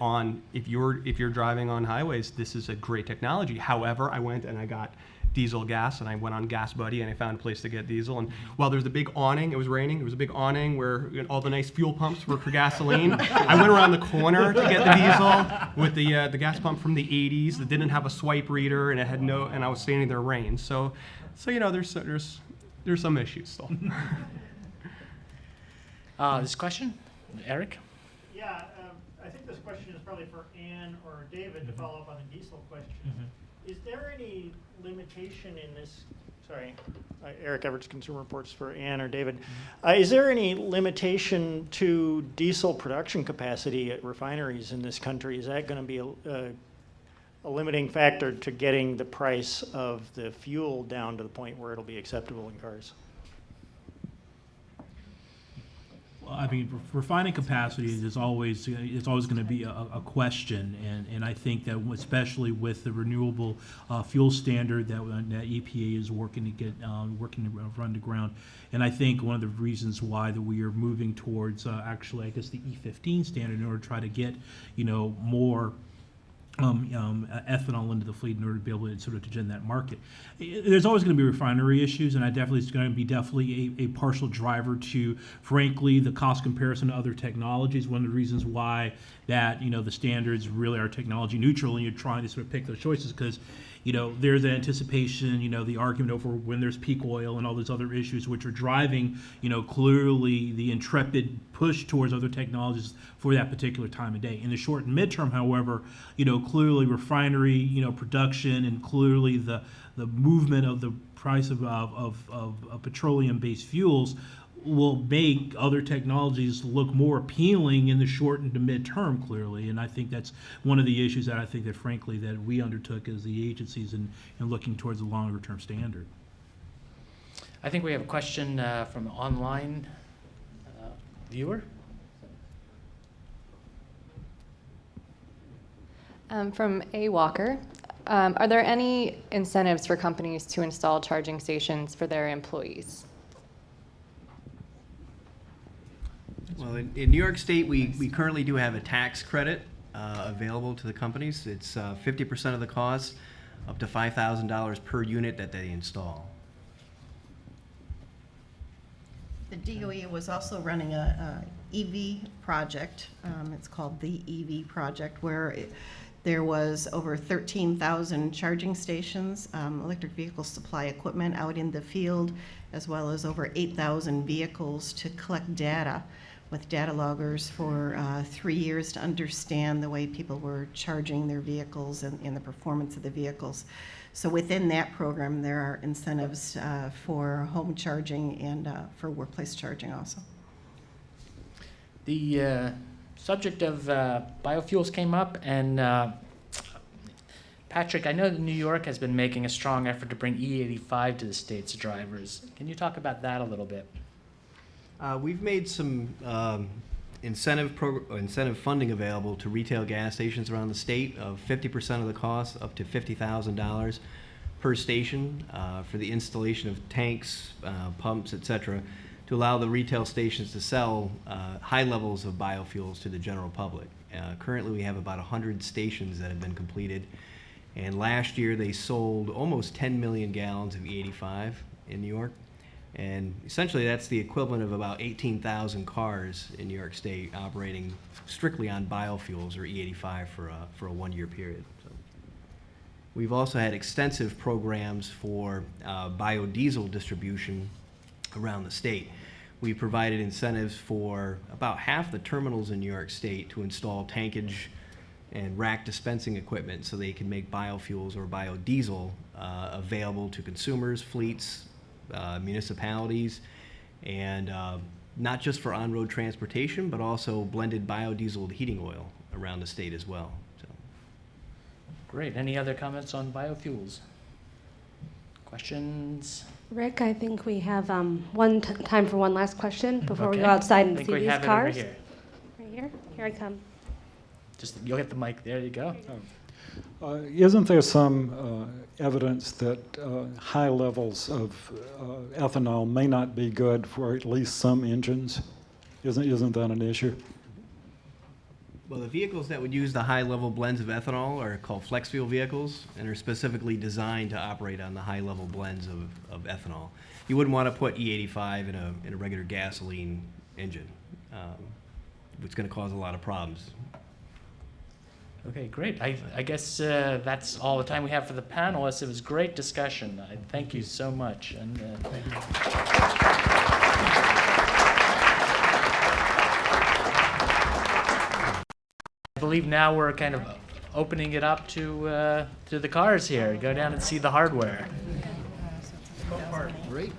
if you're driving on highways, this is a great technology. However, I went and I got diesel gas, and I went on Gas Buddy and I found a place to get diesel. And while there's a big awning, it was raining, there was a big awning where all the nice fuel pumps were for gasoline. I went around the corner to get the diesel with the gas pump from the 80s that didn't have a swipe reader, and it had and I was standing there rain. So there's some issues still. This question, Eric? Yeah, I think this question is probably for Ann or David to follow up on the diesel question. Is there any limitation in this? Sorry, Eric Everts, Consumer Reports for Ann or David. Is there any limitation to diesel production capacity at refineries in this country? Is that going to be a limiting factor to getting the price of the fuel down to the point where it'll be acceptable in cars? I mean, refining capacity is always going to be a question, and I think that especially with the renewable fuel standard that EPA is working to run to ground, and I think one of the reasons why that we are moving towards actually, I guess, the E15 standard in order to try to get more ethanol into the fleet in order to be able to sort of to gen that market. There's always going to be refinery issues, and it's going to be definitely a partial driver to, frankly, the cost comparison to other technologies. One of the reasons why that the standards really are technology neutral, and you're trying to sort of pick those choices because there's an anticipation, the argument over when there's peak oil and all those other issues which are driving, clearly the intrepid push towards other technologies for that particular time of day. In the short and midterm, however, clearly refinery, production, and clearly the movement of the price of petroleum-based fuels will make other technologies look more appealing in the short and to midterm, clearly. And I think that's one of the issues that I think that, frankly, that we undertook as the agencies in looking towards a longer-term standard. I think we have a question from an online viewer. From A. Walker. Are there any incentives for companies to install charging stations for their employees? Well, in New York State, we currently do have a tax credit available to the companies. It's 50% of the cost, up to $5,000 per unit that they install. The DOE was also running a EV project. It's called the EV project, where There was over 13,000 charging stations, electric vehicle supply equipment out in the field, as well as over 8,000 vehicles to collect data with data loggers for 3 years to understand the way people were charging their vehicles and the performance of the vehicles. So within that program, there are incentives for home charging and for workplace charging also. The subject of biofuels came up, and Patrick, I know that New York has been making a strong effort to bring E85 to the state's drivers. Can you talk about that a little bit? We've made some incentive funding available to retail gas stations around the state of 50% of the cost, up to $50,000 per station, for the installation of tanks, pumps, etc., to allow the retail stations to sell high levels of biofuels to the general public. Currently, we have about 100 stations that have been completed, and last year they sold almost 10 million gallons of E85 in New York. And essentially, that's the equivalent of about 18,000 cars in New York State operating strictly on biofuels or E85 for a 1-year period. So we've also had extensive programs for biodiesel distribution around the state. We provided incentives for about half the terminals in New York State to install tankage and rack dispensing equipment so they can make biofuels or biodiesel available to consumers, fleets, municipalities, and not just for on-road transportation, but also blended biodiesel with heating oil around the state as well. So. Great. Any other comments on biofuels? Questions? Rick, I think we have time for one last question before we Okay. go outside and I think see we these have cars. it over here. Right here? Here I come. Just you'll get the mic. There you go. Isn't there some evidence that high levels of ethanol may not be good for at least some engines? Isn't that an issue? Well, the vehicles that would use the high-level blends of ethanol are called flex fuel vehicles and are specifically designed to operate on the high-level blends of ethanol. You wouldn't want to put E85 in a regular gasoline engine. It's going to cause a lot of problems. Okay, great. I guess that's all the time we have for the panelists. It was great discussion. I thank you so much. And I believe now we're kind of opening it up to the cars here. Go down and see the hardware. Great.